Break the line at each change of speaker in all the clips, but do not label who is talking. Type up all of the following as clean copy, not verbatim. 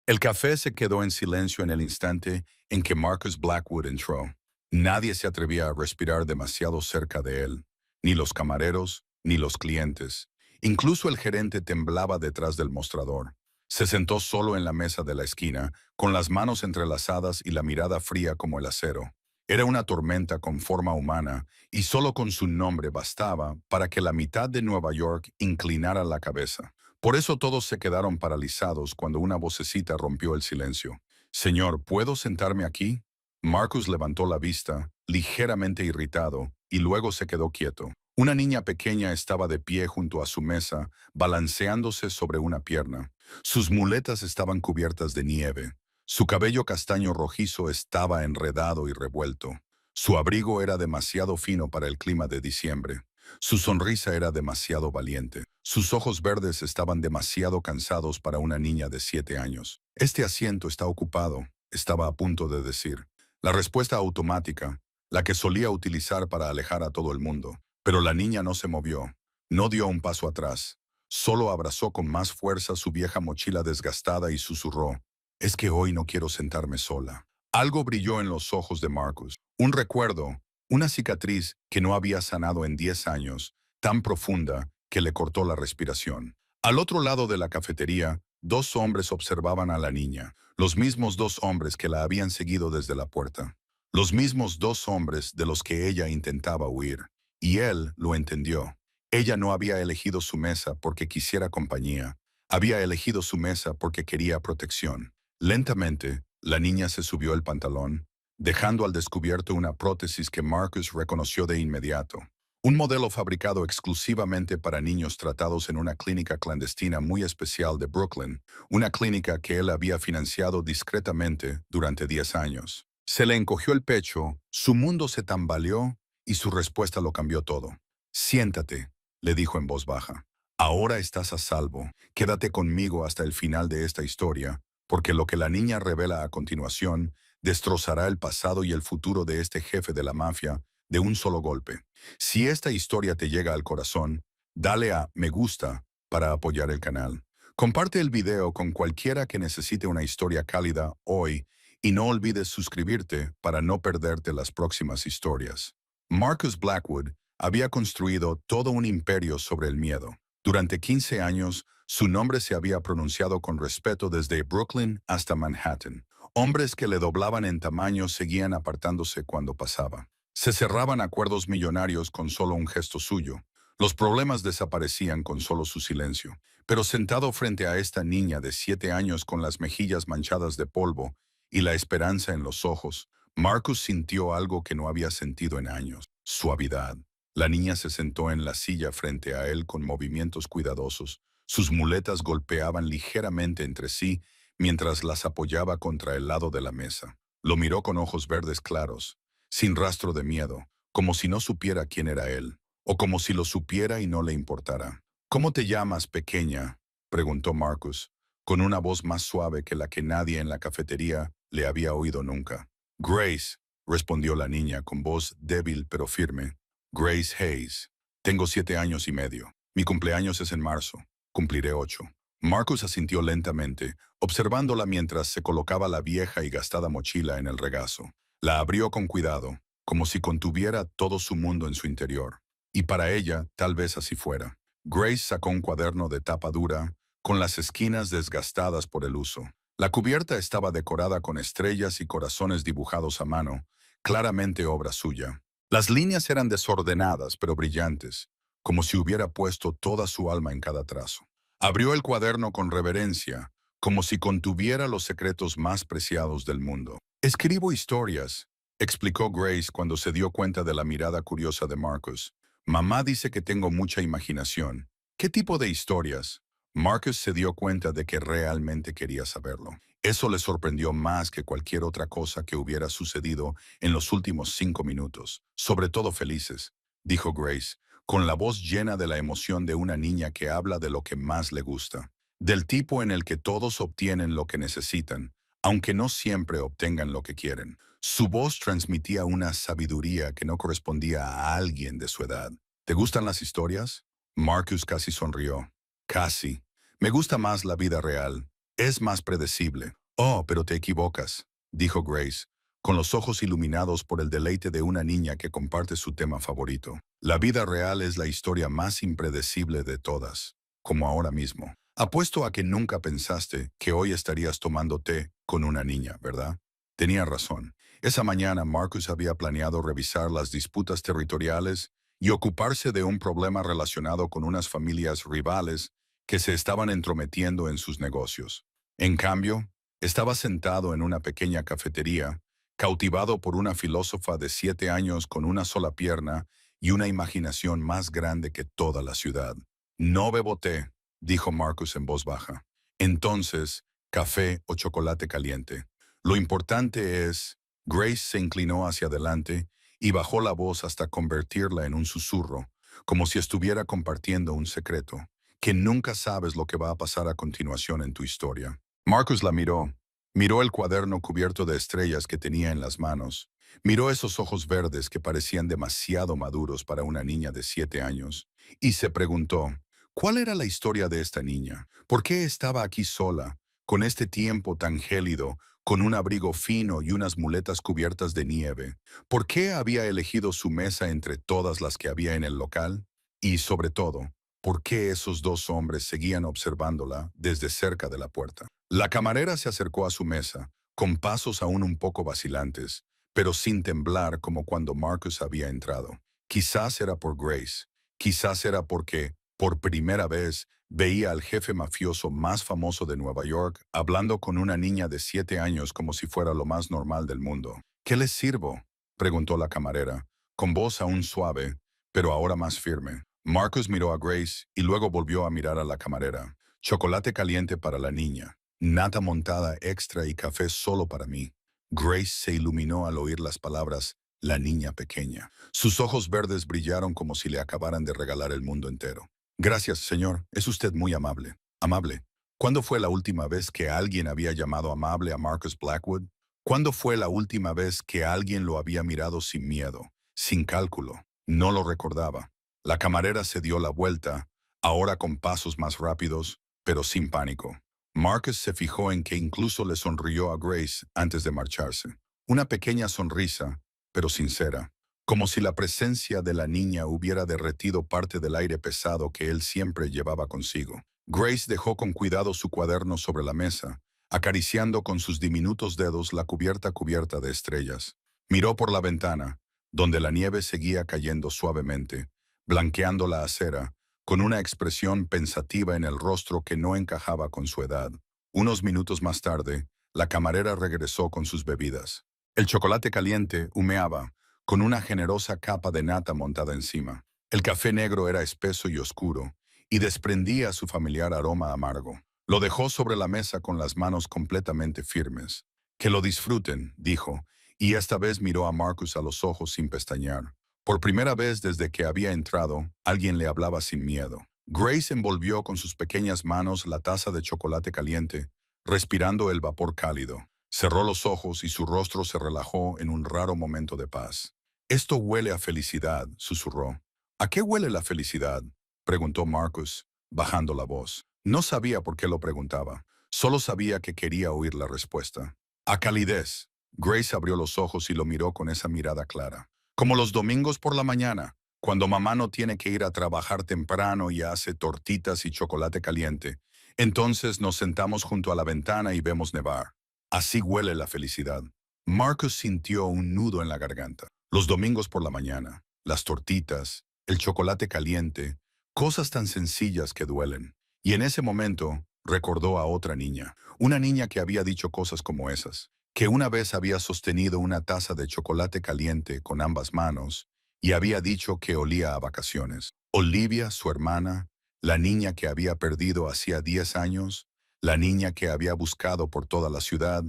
El café se quedó en silencio en el instante en que Marcus Blackwood entró. Nadie se atrevía a respirar demasiado cerca de él, ni los camareros, ni los clientes. Incluso el gerente temblaba detrás del mostrador. Se sentó solo en la mesa de la esquina, con las manos entrelazadas y la mirada fría como el acero. Era una tormenta con forma humana, y solo con su nombre bastaba para que la mitad de Nueva York inclinara la cabeza. Por eso todos se quedaron paralizados cuando una vocecita rompió el silencio. Señor, ¿puedo sentarme aquí? Marcus levantó la vista, ligeramente irritado, y luego se quedó quieto. Una niña pequeña estaba de pie junto a su mesa, balanceándose sobre una pierna. Sus muletas estaban cubiertas de nieve. Su cabello castaño rojizo estaba enredado y revuelto. Su abrigo era demasiado fino para el clima de diciembre. Su sonrisa era demasiado valiente. Sus ojos verdes estaban demasiado cansados para una niña de 7 años. Este asiento está ocupado, estaba a punto de decir. La respuesta automática, la que solía utilizar para alejar a todo el mundo. Pero la niña no se movió, no dio un paso atrás. Solo abrazó con más fuerza su vieja mochila desgastada y susurró, «Es que hoy no quiero sentarme sola». Algo brilló en los ojos de Marcus. Un recuerdo, una cicatriz que no había sanado en 10 años, tan profunda que le cortó la respiración. Al otro lado de la cafetería, dos hombres observaban a la niña, los mismos dos hombres que la habían seguido desde la puerta. Los mismos dos hombres de los que ella intentaba huir. Y él lo entendió. Ella no había elegido su mesa porque quisiera compañía. Había elegido su mesa porque quería protección. Lentamente, la niña se subió el pantalón, dejando al descubierto una prótesis que Marcus reconoció de inmediato. Un modelo fabricado exclusivamente para niños tratados en una clínica clandestina muy especial de Brooklyn, una clínica que él había financiado discretamente durante 10 años. Se le encogió el pecho, su mundo se tambaleó y su respuesta lo cambió todo. «Siéntate», le dijo en voz baja. «Ahora estás a salvo. Quédate conmigo hasta el final de esta historia, porque lo que la niña revela a continuación destrozará el pasado y el futuro de este jefe de la mafia de un solo golpe. Si esta historia te llega al corazón, dale a me gusta para apoyar el canal. Comparte el video con cualquiera que necesite una historia cálida hoy y no olvides suscribirte para no perderte las próximas historias». Marcus Blackwood había construido todo un imperio sobre el miedo. Durante 15 años, su nombre se había pronunciado con respeto desde Brooklyn hasta Manhattan. Hombres que le doblaban en tamaño seguían apartándose cuando pasaba. Se cerraban acuerdos millonarios con solo un gesto suyo. Los problemas desaparecían con solo su silencio. Pero sentado frente a esta niña de 7 años con las mejillas manchadas de polvo y la esperanza en los ojos, Marcus sintió algo que no había sentido en años: suavidad. La niña se sentó en la silla frente a él con movimientos cuidadosos. Sus muletas golpeaban ligeramente entre sí mientras las apoyaba contra el lado de la mesa. Lo miró con ojos verdes claros, sin rastro de miedo, como si no supiera quién era él, o como si lo supiera y no le importara. «¿Cómo te llamas, pequeña?», preguntó Marcus, con una voz más suave que la que nadie en la cafetería le había oído nunca. «Grace», respondió la niña con voz débil pero firme. «Grace Hayes. Tengo 7 años y medio. Mi cumpleaños es en marzo. Cumpliré 8». Marcus asintió lentamente, observándola mientras se colocaba la vieja y gastada mochila en el regazo. La abrió con cuidado, como si contuviera todo su mundo en su interior. Y para ella, tal vez así fuera. Grace sacó un cuaderno de tapa dura, con las esquinas desgastadas por el uso. La cubierta estaba decorada con estrellas y corazones dibujados a mano, claramente obra suya. Las líneas eran desordenadas pero brillantes, como si hubiera puesto toda su alma en cada trazo. Abrió el cuaderno con reverencia, como si contuviera los secretos más preciados del mundo. «Escribo historias», explicó Grace cuando se dio cuenta de la mirada curiosa de Marcus. «Mamá dice que tengo mucha imaginación». «¿Qué tipo de historias?». Marcus se dio cuenta de que realmente quería saberlo. Eso le sorprendió más que cualquier otra cosa que hubiera sucedido en los últimos 5 minutos. «Sobre todo felices», dijo Grace, con la voz llena de la emoción de una niña que habla de lo que más le gusta. Del tipo en el que todos obtienen lo que necesitan, aunque no siempre obtengan lo que quieren. Su voz transmitía una sabiduría que no correspondía a alguien de su edad. «¿Te gustan las historias?». Marcus casi sonrió. «Casi. Me gusta más la vida real. Es más predecible. Oh, pero te equivocas, dijo Grace, con los ojos iluminados por el deleite de una niña que comparte su tema favorito. La vida real es la historia más impredecible de todas, como ahora mismo. Apuesto a que nunca pensaste que hoy estarías tomando té con una niña, ¿verdad? Tenía razón. Esa mañana Marcus había planeado revisar las disputas territoriales y ocuparse de un problema relacionado con unas familias rivales que se estaban entrometiendo en sus negocios. En cambio, estaba sentado en una pequeña cafetería, cautivado por una filósofa de 7 años con una sola pierna y una imaginación más grande que toda la ciudad. No bebo té, dijo Marcus en voz baja. Entonces, café o chocolate caliente. Lo importante es, Grace se inclinó hacia adelante y bajó la voz hasta convertirla en un susurro, como si estuviera compartiendo un secreto, que nunca sabes lo que va a pasar a continuación en tu historia. Marcus la miró. Miró el cuaderno cubierto de estrellas que tenía en las manos. Miró esos ojos verdes que parecían demasiado maduros para una niña de 7 años. Y se preguntó, ¿cuál era la historia de esta niña? ¿Por qué estaba aquí sola, con este tiempo tan gélido, con un abrigo fino y unas muletas cubiertas de nieve? ¿Por qué había elegido su mesa entre todas las que había en el local? Y sobre todo, ¿por qué esos dos hombres seguían observándola desde cerca de la puerta? La camarera se acercó a su mesa, con pasos aún un poco vacilantes, pero sin temblar como cuando Marcus había entrado. Quizás era por Grace, quizás era porque, por primera vez, veía al jefe mafioso más famoso de Nueva York hablando con una niña de 7 años como si fuera lo más normal del mundo. ¿Qué les sirvo?, preguntó la camarera, con voz aún suave, pero ahora más firme. Marcus miró a Grace y luego volvió a mirar a la camarera. Chocolate caliente para la niña, nata montada extra y café solo para mí. Grace se iluminó al oír las palabras «la niña pequeña». Sus ojos verdes brillaron como si le acabaran de regalar el mundo entero. «Gracias, señor. Es usted muy amable». «Amable». ¿Cuándo fue la última vez que alguien había llamado amable a Marcus Blackwood? ¿Cuándo fue la última vez que alguien lo había mirado sin miedo, sin cálculo? No lo recordaba. La camarera se dio la vuelta, ahora con pasos más rápidos, pero sin pánico. Marcus se fijó en que incluso le sonrió a Grace antes de marcharse. Una pequeña sonrisa, pero sincera, como si la presencia de la niña hubiera derretido parte del aire pesado que él siempre llevaba consigo. Grace dejó con cuidado su cuaderno sobre la mesa, acariciando con sus diminutos dedos la cubierta de estrellas. Miró por la ventana, donde la nieve seguía cayendo suavemente, blanqueando la acera, con una expresión pensativa en el rostro que no encajaba con su edad. Unos minutos más tarde, la camarera regresó con sus bebidas. El chocolate caliente humeaba, con una generosa capa de nata montada encima. El café negro era espeso y oscuro, y desprendía su familiar aroma amargo. Lo dejó sobre la mesa con las manos completamente firmes. «Que lo disfruten», dijo, y esta vez miró a Marcus a los ojos sin pestañear. Por primera vez desde que había entrado, alguien le hablaba sin miedo. Grace envolvió con sus pequeñas manos la taza de chocolate caliente, respirando el vapor cálido. Cerró los ojos y su rostro se relajó en un raro momento de paz. «Esto huele a felicidad», susurró. «¿A qué huele la felicidad?», preguntó Marcus, bajando la voz. No sabía por qué lo preguntaba, solo sabía que quería oír la respuesta. «A calidez». Grace abrió los ojos y lo miró con esa mirada clara. «Como los domingos por la mañana, cuando mamá no tiene que ir a trabajar temprano y hace tortitas y chocolate caliente. Entonces nos sentamos junto a la ventana y vemos nevar. Así huele la felicidad». Marcus sintió un nudo en la garganta. Los domingos por la mañana, las tortitas, el chocolate caliente, cosas tan sencillas que duelen. Y en ese momento recordó a otra niña, una niña que había dicho cosas como esas, que una vez había sostenido una taza de chocolate caliente con ambas manos y había dicho que olía a vacaciones. Olivia, su hermana, la niña que había perdido hacía 10 años, la niña que había buscado por toda la ciudad,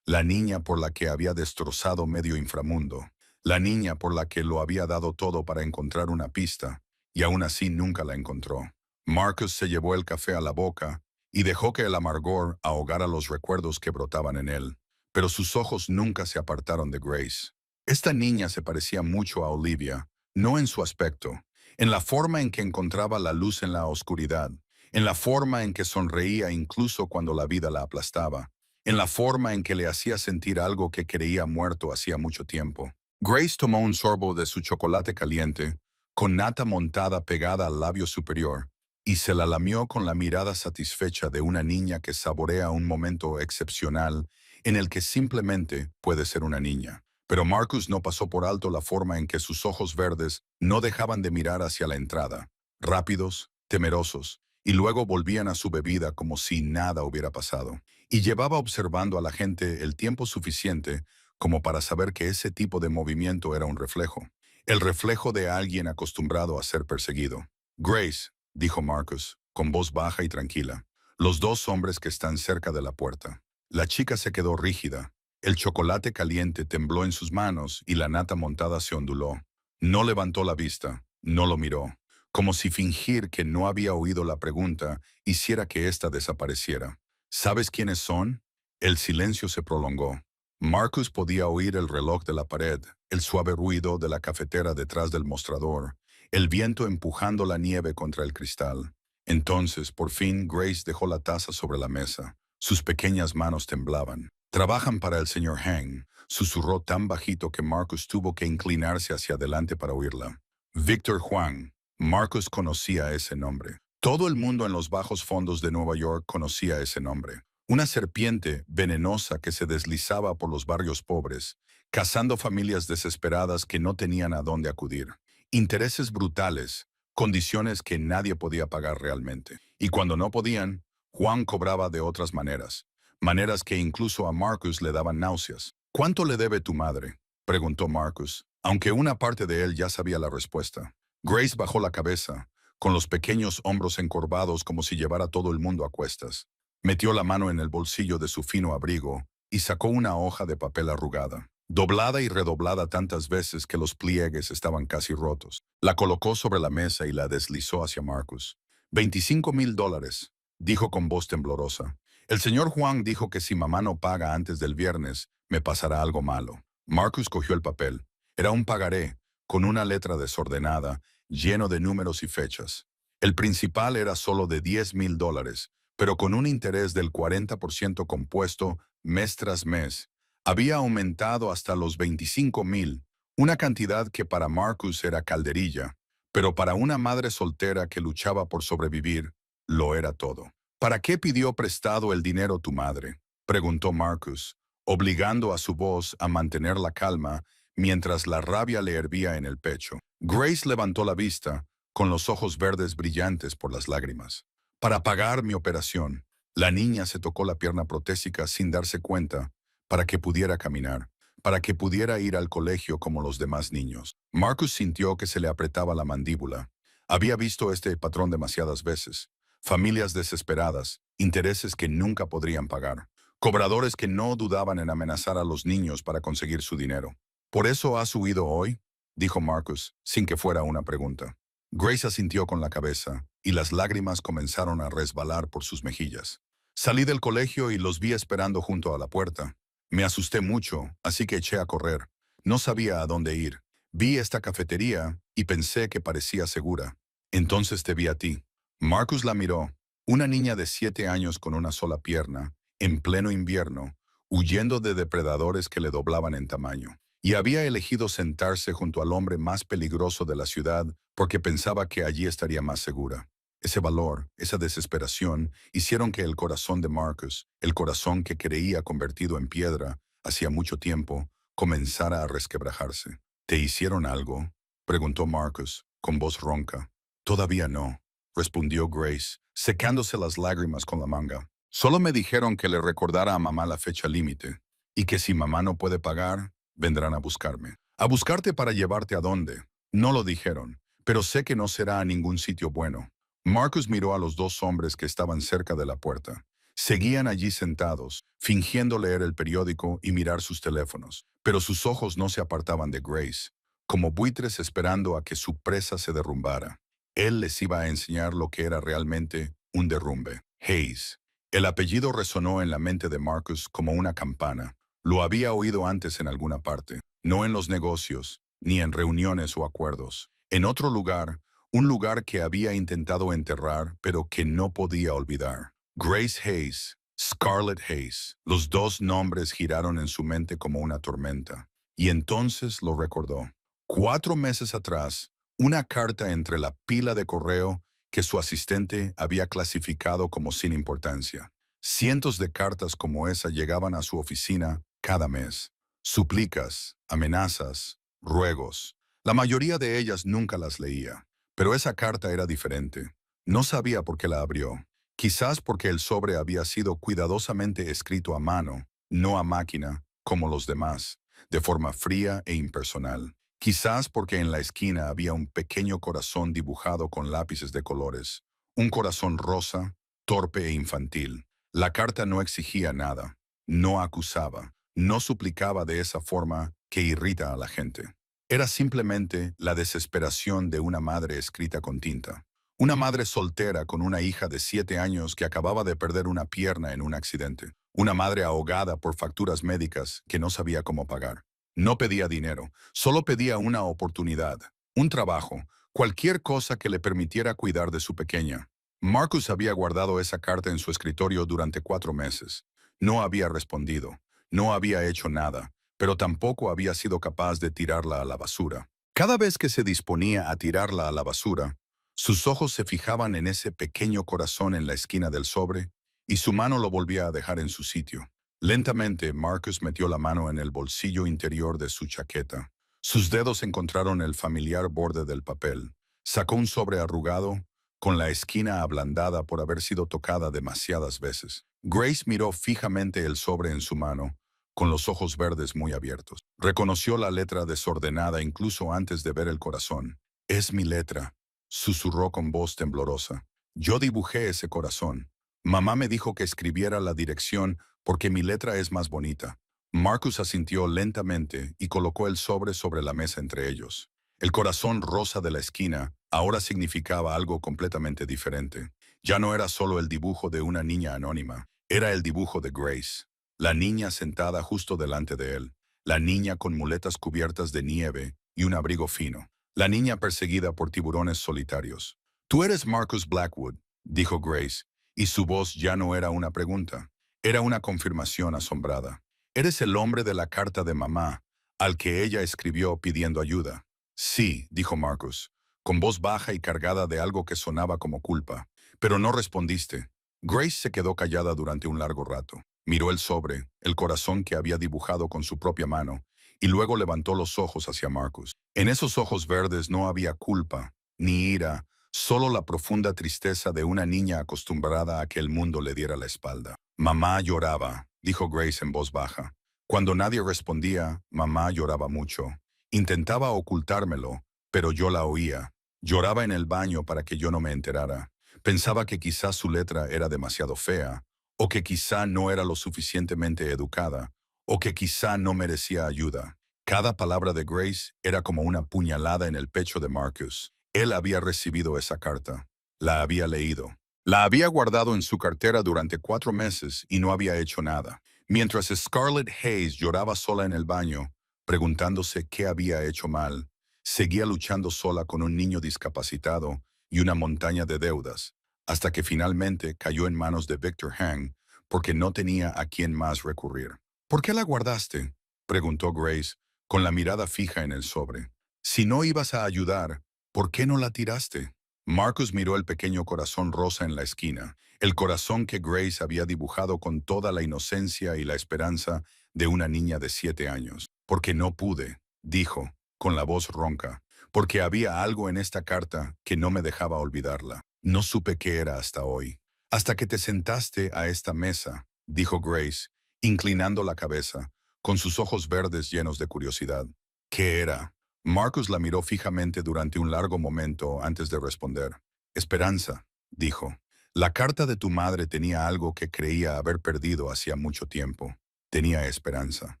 la niña por la que había destrozado medio inframundo, la niña por la que lo había dado todo para encontrar una pista, y aún así nunca la encontró. Marcus se llevó el café a la boca y dejó que el amargor ahogara los recuerdos que brotaban en él, pero sus ojos nunca se apartaron de Grace. Esta niña se parecía mucho a Olivia, no en su aspecto, en la forma en que encontraba la luz en la oscuridad, en la forma en que sonreía incluso cuando la vida la aplastaba, en la forma en que le hacía sentir algo que creía muerto hacía mucho tiempo. Grace tomó un sorbo de su chocolate caliente, con nata montada pegada al labio superior, y se la lamió con la mirada satisfecha de una niña que saborea un momento excepcional en el que simplemente puede ser una niña. Pero Marcus no pasó por alto la forma en que sus ojos verdes no dejaban de mirar hacia la entrada, rápidos, temerosos, y luego volvían a su bebida como si nada hubiera pasado. Y llevaba observando a la gente el tiempo suficiente como para saber que ese tipo de movimiento era un reflejo, el reflejo de alguien acostumbrado a ser perseguido. Grace, dijo Marcus, con voz baja y tranquila, los dos hombres que están cerca de la puerta. La chica se quedó rígida. El chocolate caliente tembló en sus manos y la nata montada se onduló. No levantó la vista, no lo miró, como si fingir que no había oído la pregunta hiciera que ésta desapareciera. ¿Sabes quiénes son? El silencio se prolongó. Marcus podía oír el reloj de la pared, el suave ruido de la cafetera detrás del mostrador, el viento empujando la nieve contra el cristal. Entonces, por fin, Grace dejó la taza sobre la mesa. Sus pequeñas manos temblaban. «Trabajan para el señor Hang», susurró tan bajito que Marcus tuvo que inclinarse hacia adelante para oírla. Víctor Huang. Marcus conocía ese nombre. Todo el mundo en los bajos fondos de Nueva York conocía ese nombre. Una serpiente venenosa que se deslizaba por los barrios pobres, cazando familias desesperadas que no tenían a dónde acudir. Intereses brutales, condiciones que nadie podía pagar realmente. Y cuando no podían, Juan cobraba de otras maneras. Maneras que incluso a Marcus le daban náuseas. «¿Cuánto le debe tu madre?», preguntó Marcus, aunque una parte de él ya sabía la respuesta. Grace bajó la cabeza, con los pequeños hombros encorvados como si llevara todo el mundo a cuestas. Metió la mano en el bolsillo de su fino abrigo y sacó una hoja de papel arrugada, doblada y redoblada tantas veces que los pliegues estaban casi rotos. La colocó sobre la mesa y la deslizó hacia Marcus. $25,000, dijo con voz temblorosa. El señor Juan dijo que si mamá no paga antes del viernes, me pasará algo malo. Marcus cogió el papel. Era un pagaré, con una letra desordenada, lleno de números y fechas. El principal era solo de $10,000, pero con un interés del 40% compuesto mes tras mes. Había aumentado hasta los 25,000, una cantidad que para Marcus era calderilla, pero para una madre soltera que luchaba por sobrevivir, lo era todo. «¿Para qué pidió prestado el dinero tu madre?», preguntó Marcus, obligando a su voz a mantener la calma mientras la rabia le hervía en el pecho. Grace levantó la vista, con los ojos verdes brillantes por las lágrimas. «Para pagar mi operación». La niña se tocó la pierna protésica sin darse cuenta, para que pudiera caminar, para que pudiera ir al colegio como los demás niños. Marcus sintió que se le apretaba la mandíbula. Había visto este patrón demasiadas veces. Familias desesperadas, intereses que nunca podrían pagar, cobradores que no dudaban en amenazar a los niños para conseguir su dinero. «¿Por eso has huido hoy?», dijo Marcus, sin que fuera una pregunta. Grace asintió con la cabeza, y las lágrimas comenzaron a resbalar por sus mejillas. «Salí del colegio y los vi esperando junto a la puerta. Me asusté mucho, así que eché a correr. No sabía a dónde ir. Vi esta cafetería y pensé que parecía segura. Entonces te vi a ti». Marcus la miró, una niña de 7 años con una sola pierna, en pleno invierno, huyendo de depredadores que le doblaban en tamaño. Y había elegido sentarse junto al hombre más peligroso de la ciudad porque pensaba que allí estaría más segura. Ese valor, esa desesperación, hicieron que el corazón de Marcus, el corazón que creía convertido en piedra hacía mucho tiempo, comenzara a resquebrajarse. «¿Te hicieron algo?», preguntó Marcus, con voz ronca. «Todavía no», respondió Grace, secándose las lágrimas con la manga. «Solo me dijeron que le recordara a mamá la fecha límite, y que si mamá no puede pagar, vendrán a buscarme». «¿A buscarte para llevarte a dónde?». «No lo dijeron, pero sé que no será a ningún sitio bueno». Marcus miró a los dos hombres que estaban cerca de la puerta. Seguían allí sentados, fingiendo leer el periódico y mirar sus teléfonos, pero sus ojos no se apartaban de Grace, como buitres esperando a que su presa se derrumbara. Él les iba a enseñar lo que era realmente un derrumbe. Hayes. El apellido resonó en la mente de Marcus como una campana. Lo había oído antes en alguna parte, no en los negocios, ni en reuniones o acuerdos. En otro lugar, un lugar que había intentado enterrar, pero que no podía olvidar. Grace Hayes, Scarlett Hayes. Los dos nombres giraron en su mente como una tormenta. Y entonces lo recordó. 4 meses atrás, una carta entre la pila de correo que su asistente había clasificado como sin importancia. Cientos de cartas como esa llegaban a su oficina cada mes. Súplicas, amenazas, ruegos. La mayoría de ellas nunca las leía. Pero esa carta era diferente. No sabía por qué la abrió. Quizás porque el sobre había sido cuidadosamente escrito a mano, no a máquina, como los demás, de forma fría e impersonal. Quizás porque en la esquina había un pequeño corazón dibujado con lápices de colores. Un corazón rosa, torpe e infantil. La carta no exigía nada, no acusaba, no suplicaba de esa forma que irrita a la gente. Era simplemente la desesperación de una madre escrita con tinta. Una madre soltera con una hija de 7 años que acababa de perder una pierna en un accidente. Una madre ahogada por facturas médicas que no sabía cómo pagar. No pedía dinero, solo pedía una oportunidad, un trabajo, cualquier cosa que le permitiera cuidar de su pequeña. Marcus había guardado esa carta en su escritorio durante 4 meses. No había respondido, no había hecho nada, pero tampoco había sido capaz de tirarla a la basura. Cada vez que se disponía a tirarla a la basura, sus ojos se fijaban en ese pequeño corazón en la esquina del sobre y su mano lo volvía a dejar en su sitio. Lentamente, Marcus metió la mano en el bolsillo interior de su chaqueta. Sus dedos encontraron el familiar borde del papel. Sacó un sobre arrugado, con la esquina ablandada por haber sido tocada demasiadas veces. Grace miró fijamente el sobre en su mano, con los ojos verdes muy abiertos. Reconoció la letra desordenada incluso antes de ver el corazón. «Es mi letra», susurró con voz temblorosa. «Yo dibujé ese corazón. Mamá me dijo que escribiera la dirección porque mi letra es más bonita». Marcus asintió lentamente y colocó el sobre la mesa entre ellos. El corazón rosa de la esquina ahora significaba algo completamente diferente. Ya no era solo el dibujo de una niña anónima, era el dibujo de Grace. La niña sentada justo delante de él. La niña con muletas cubiertas de nieve y un abrigo fino. La niña perseguida por tiburones solitarios. «Tú eres Marcus Blackwood», dijo Grace, y su voz ya no era una pregunta. Era una confirmación asombrada. «Eres el hombre de la carta de mamá, al que ella escribió pidiendo ayuda». «Sí», dijo Marcus, con voz baja y cargada de algo que sonaba como culpa. «Pero no respondiste». Grace se quedó callada durante un largo rato. Miró el sobre, el corazón que había dibujado con su propia mano, y luego levantó los ojos hacia Marcus. En esos ojos verdes no había culpa, ni ira, solo la profunda tristeza de una niña acostumbrada a que el mundo le diera la espalda. «Mamá lloraba», dijo Grace en voz baja. Cuando nadie respondía, mamá lloraba mucho. Intentaba ocultármelo, pero yo la oía. Lloraba en el baño para que yo no me enterara. Pensaba que quizás su letra era demasiado fea, o que quizá no era lo suficientemente educada, o que quizá no merecía ayuda. Cada palabra de Grace era como una puñalada en el pecho de Marcus. Él había recibido esa carta. La había leído. La había guardado en su cartera durante 4 meses y no había hecho nada. Mientras Scarlett Hayes lloraba sola en el baño, preguntándose qué había hecho mal, seguía luchando sola con un niño discapacitado y una montaña de deudas, hasta que finalmente cayó en manos de Victor Hang porque no tenía a quién más recurrir. «¿Por qué la guardaste?», preguntó Grace, con la mirada fija en el sobre. «Si no ibas a ayudar, ¿por qué no la tiraste?». Marcus miró el pequeño corazón rosa en la esquina, el corazón que Grace había dibujado con toda la inocencia y la esperanza de una niña de 7 años. «Porque no pude», dijo, con la voz ronca, «porque había algo en esta carta que no me dejaba olvidarla. No supe qué era hasta hoy. Hasta que te sentaste a esta mesa», dijo Grace, inclinando la cabeza, con sus ojos verdes llenos de curiosidad. «¿Qué era?». Marcus la miró fijamente durante un largo momento antes de responder. «Esperanza», dijo. «La carta de tu madre tenía algo que creía haber perdido hacía mucho tiempo. Tenía esperanza».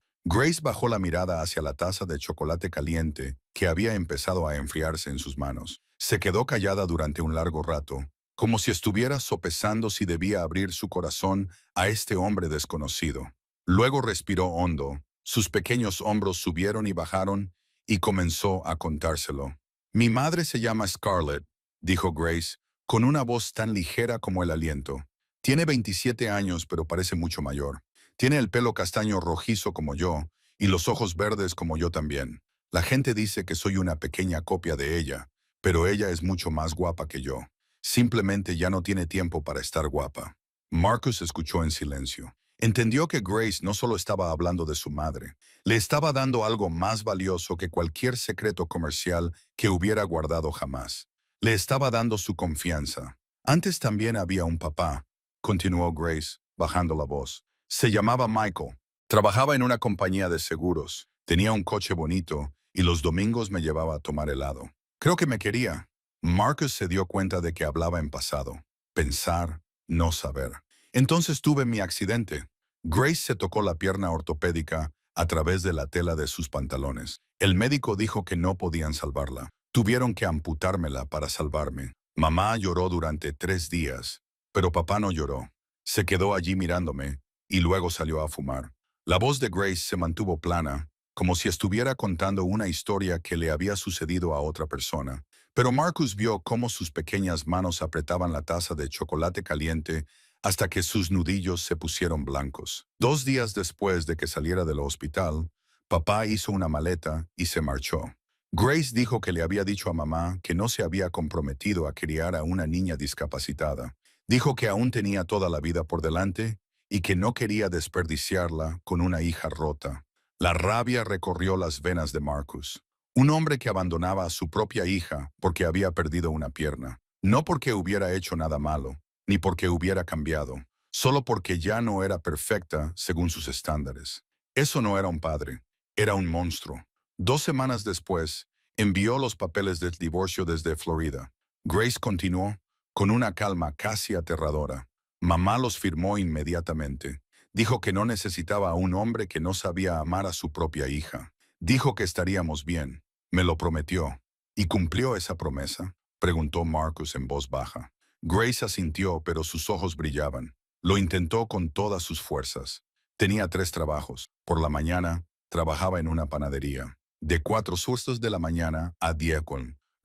Grace bajó la mirada hacia la taza de chocolate caliente que había empezado a enfriarse en sus manos. Se quedó callada durante un largo rato, como si estuviera sopesando si debía abrir su corazón a este hombre desconocido. Luego respiró hondo, sus pequeños hombros subieron y bajaron, y comenzó a contárselo. «Mi madre se llama Scarlett, dijo Grace, con una voz tan ligera como el aliento. Tiene 27 años, pero parece mucho mayor. Tiene el pelo castaño rojizo como yo, y los ojos verdes como yo también. La gente dice que soy una pequeña copia de ella, pero ella es mucho más guapa que yo. Simplemente ya no tiene tiempo para estar guapa. Marcus escuchó en silencio. Entendió que Grace no solo estaba hablando de su madre, le estaba dando algo más valioso que cualquier secreto comercial que hubiera guardado jamás. Le estaba dando su confianza. Antes también había un papá, continuó Grace, bajando la voz. Se llamaba Michael. Trabajaba en una compañía de seguros. Tenía un coche bonito y los domingos me llevaba a tomar helado. Creo que me quería. Marcus se dio cuenta de que hablaba en pasado. Pensar, no saber. Entonces tuve mi accidente. Grace se tocó la pierna ortopédica a través de la tela de sus pantalones. El médico dijo que no podían salvarla. Tuvieron que amputármela para salvarme. Mamá lloró durante 3 días, pero papá no lloró. Se quedó allí mirándome y luego salió a fumar. La voz de Grace se mantuvo plana, como si estuviera contando una historia que le había sucedido a otra persona. Pero Marcus vio cómo sus pequeñas manos apretaban la taza de chocolate caliente hasta que sus nudillos se pusieron blancos. 2 días después de que saliera del hospital, papá hizo una maleta y se marchó. Grace dijo que le había dicho a mamá que no se había comprometido a criar a una niña discapacitada. Dijo que aún tenía toda la vida por delante y que no quería desperdiciarla con una hija rota. La rabia recorrió las venas de Marcus. Un hombre que abandonaba a su propia hija porque había perdido una pierna. No porque hubiera hecho nada malo, ni porque hubiera cambiado, solo porque ya no era perfecta según sus estándares. Eso no era un padre, era un monstruo. 2 semanas después, envió los papeles del divorcio desde Florida. Grace continuó, con una calma casi aterradora. Mamá los firmó inmediatamente. Dijo que no necesitaba a un hombre que no sabía amar a su propia hija. Dijo que estaríamos bien. Me lo prometió. ¿Y cumplió esa promesa?, preguntó Marcus en voz baja. Grace asintió, pero sus ojos brillaban. Lo intentó con todas sus fuerzas. Tenía 3 trabajos. Por la mañana, trabajaba en una panadería. De 4 sustos de la mañana a 10.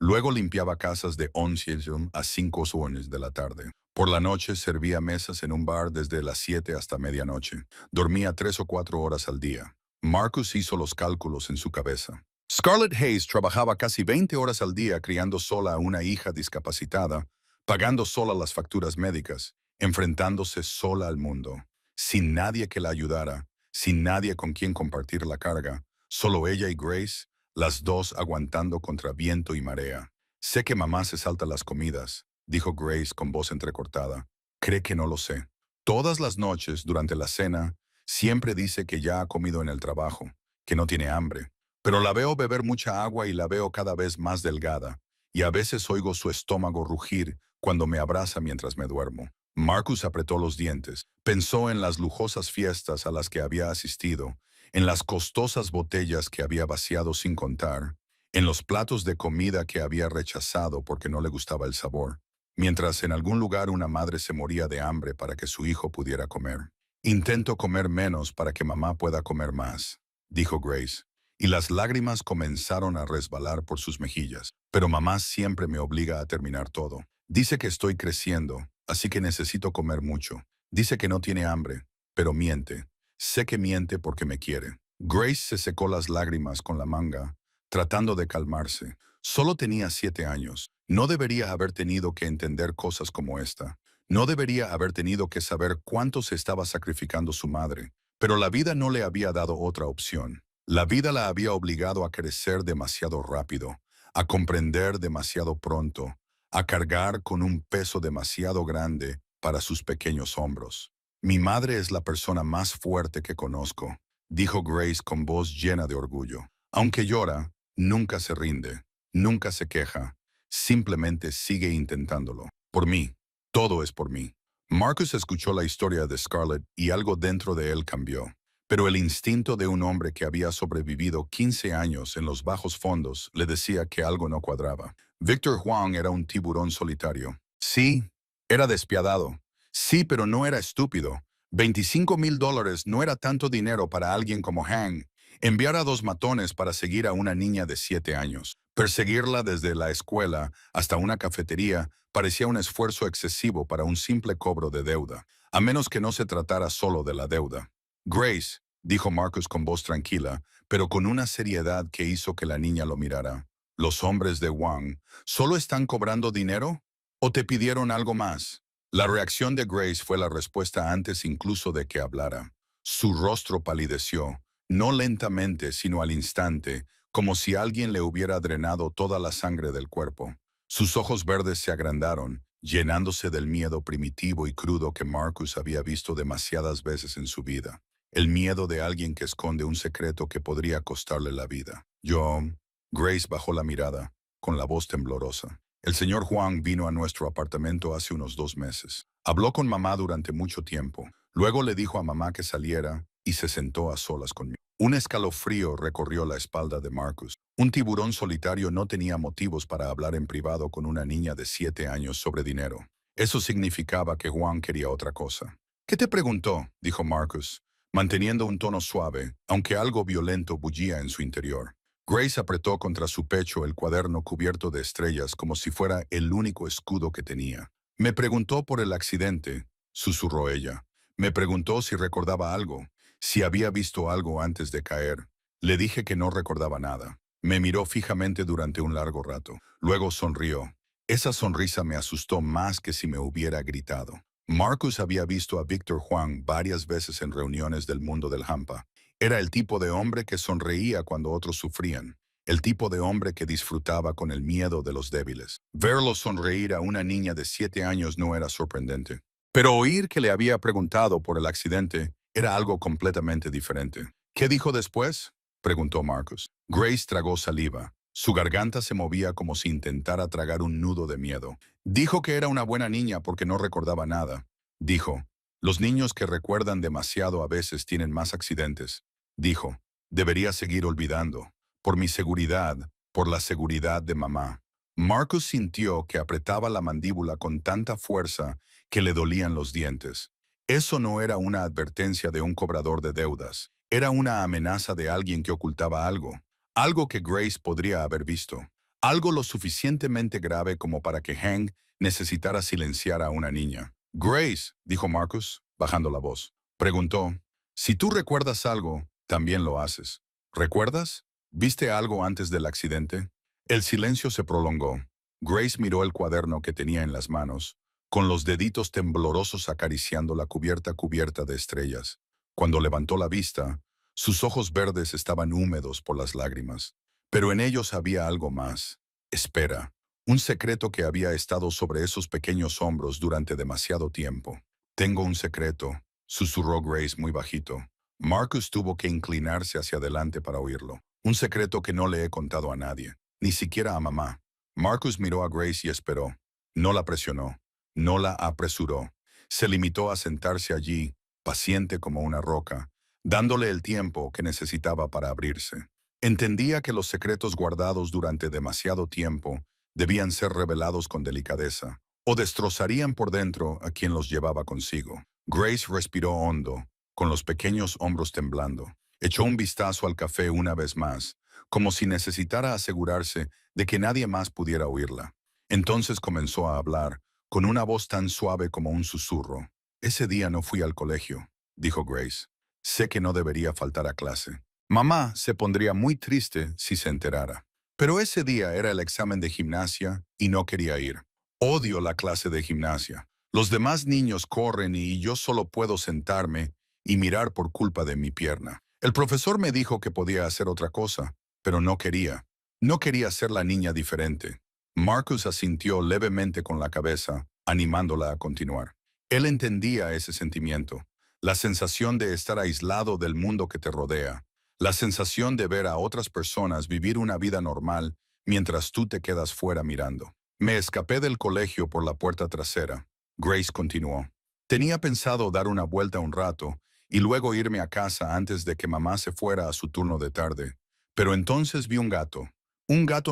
Luego limpiaba casas de 11 a 5 de la tarde. Por la noche servía mesas en un bar desde las 7 hasta medianoche. Dormía 3 o 4 horas al día. Marcus hizo los cálculos en su cabeza. Scarlett Hayes trabajaba casi 20 horas al día criando sola a una hija discapacitada, pagando sola las facturas médicas, enfrentándose sola al mundo, sin nadie que la ayudara, sin nadie con quien compartir la carga, solo ella y Grace, las dos aguantando contra viento y marea. Sé que mamá se salta las comidas, dijo Grace con voz entrecortada. Cree que no lo sé. Todas las noches, durante la cena, siempre dice que ya ha comido en el trabajo, que no tiene hambre. Pero la veo beber mucha agua y la veo cada vez más delgada, y a veces oigo su estómago rugir cuando me abraza mientras me duermo. Marcus apretó los dientes. Pensó en las lujosas fiestas a las que había asistido, en las costosas botellas que había vaciado sin contar, en los platos de comida que había rechazado porque no le gustaba el sabor, mientras en algún lugar una madre se moría de hambre para que su hijo pudiera comer. Intento comer menos para que mamá pueda comer más, dijo Grace, y las lágrimas comenzaron a resbalar por sus mejillas. Pero mamá siempre me obliga a terminar todo. Dice que estoy creciendo, así que necesito comer mucho. Dice que no tiene hambre, pero miente. Sé que miente porque me quiere. Grace se secó las lágrimas con la manga, tratando de calmarse. Solo tenía 7 años. No debería haber tenido que entender cosas como esta. No debería haber tenido que saber cuánto se estaba sacrificando su madre. Pero la vida no le había dado otra opción. La vida la había obligado a crecer demasiado rápido, a comprender demasiado pronto, a cargar con un peso demasiado grande para sus pequeños hombros. Mi madre es la persona más fuerte que conozco, dijo Grace con voz llena de orgullo. Aunque llora, nunca se rinde, nunca se queja, simplemente sigue intentándolo. Por mí, todo es por mí. Marcus escuchó la historia de Scarlett y algo dentro de él cambió. Pero el instinto de un hombre que había sobrevivido 15 años en los bajos fondos le decía que algo no cuadraba. Victor Huang era un tiburón solitario. Sí, era despiadado. Sí, pero no era estúpido. $25,000 no era tanto dinero para alguien como Hang. Enviar a 2 matones para seguir a una niña de 7 años. Perseguirla desde la escuela hasta una cafetería parecía un esfuerzo excesivo para un simple cobro de deuda, a menos que no se tratara solo de la deuda. Grace, dijo Marcus con voz tranquila, pero con una seriedad que hizo que la niña lo mirara. ¿Los hombres de Wang solo están cobrando dinero? ¿O te pidieron algo más? La reacción de Grace fue la respuesta antes incluso de que hablara. Su rostro palideció, no lentamente, sino al instante, como si alguien le hubiera drenado toda la sangre del cuerpo. Sus ojos verdes se agrandaron, llenándose del miedo primitivo y crudo que Marcus había visto demasiadas veces en su vida. El miedo de alguien que esconde un secreto que podría costarle la vida. Grace bajó la mirada, con la voz temblorosa. El señor Juan vino a nuestro apartamento hace unos 2 meses. Habló con mamá durante mucho tiempo. Luego le dijo a mamá que saliera y se sentó a solas conmigo. Un escalofrío recorrió la espalda de Marcus. Un tiburón solitario no tenía motivos para hablar en privado con una niña de 7 años sobre dinero. Eso significaba que Juan quería otra cosa. ¿Qué te preguntó?, dijo Marcus, manteniendo un tono suave, aunque algo violento bullía en su interior. Grace apretó contra su pecho el cuaderno cubierto de estrellas como si fuera el único escudo que tenía. Me preguntó por el accidente, susurró ella. Me preguntó si recordaba algo, si había visto algo antes de caer. Le dije que no recordaba nada. Me miró fijamente durante un largo rato. Luego sonrió. Esa sonrisa me asustó más que si me hubiera gritado. Marcus había visto a Víctor Juan varias veces en reuniones del mundo del Hampa. Era el tipo de hombre que sonreía cuando otros sufrían. El tipo de hombre que disfrutaba con el miedo de los débiles. Verlo sonreír a una niña de 7 años no era sorprendente. Pero oír que le había preguntado por el accidente era algo completamente diferente. ¿Qué dijo después?, preguntó Marcus. Grace tragó saliva. Su garganta se movía como si intentara tragar un nudo de miedo. Dijo que era una buena niña porque no recordaba nada. Dijo, los niños que recuerdan demasiado a veces tienen más accidentes. Dijo, debería seguir olvidando. Por mi seguridad, por la seguridad de mamá. Marcus sintió que apretaba la mandíbula con tanta fuerza que le dolían los dientes. Eso no era una advertencia de un cobrador de deudas. Era una amenaza de alguien que ocultaba algo. Algo que Grace podría haber visto. Algo lo suficientemente grave como para que Hank necesitara silenciar a una niña. Grace, dijo Marcus, bajando la voz. Preguntó, si tú recuerdas algo, también lo haces. ¿Recuerdas? ¿Viste algo antes del accidente? El silencio se prolongó. Grace miró el cuaderno que tenía en las manos, con los deditos temblorosos acariciando la cubierta de estrellas. Cuando levantó la vista, sus ojos verdes estaban húmedos por las lágrimas. Pero en ellos había algo más. Espera. Un secreto que había estado sobre esos pequeños hombros durante demasiado tiempo. Tengo un secreto, susurró Grace muy bajito. Marcus tuvo que inclinarse hacia adelante para oírlo. Un secreto que no le he contado a nadie, ni siquiera a mamá. Marcus miró a Grace y esperó. No la presionó, no la apresuró. Se limitó a sentarse allí, paciente como una roca, dándole el tiempo que necesitaba para abrirse. Entendía que los secretos guardados durante demasiado tiempo debían ser revelados con delicadeza, o destrozarían por dentro a quien los llevaba consigo. Grace respiró hondo, con los pequeños hombros temblando. Echó un vistazo al café una vez más, como si necesitara asegurarse de que nadie más pudiera oírla. Entonces comenzó a hablar, con una voz tan suave como un susurro. Ese día no fui al colegio, dijo Grace. Sé que no debería faltar a clase. Mamá se pondría muy triste si se enterara. Pero ese día era el examen de gimnasia y no quería ir. Odio la clase de gimnasia. Los demás niños corren y yo solo puedo sentarme y mirar por culpa de mi pierna. El profesor me dijo que podía hacer otra cosa, pero no quería. No quería ser la niña diferente. Marcus asintió levemente con la cabeza, animándola a continuar. Él entendía ese sentimiento, la sensación de estar aislado del mundo que te rodea, la sensación de ver a otras personas vivir una vida normal mientras tú te quedas fuera mirando. Me escapé del colegio por la puerta trasera. Grace continuó. Tenía pensado dar una vuelta un rato y luego irme a casa antes de que mamá se fuera a su turno de tarde. Pero entonces vi un gato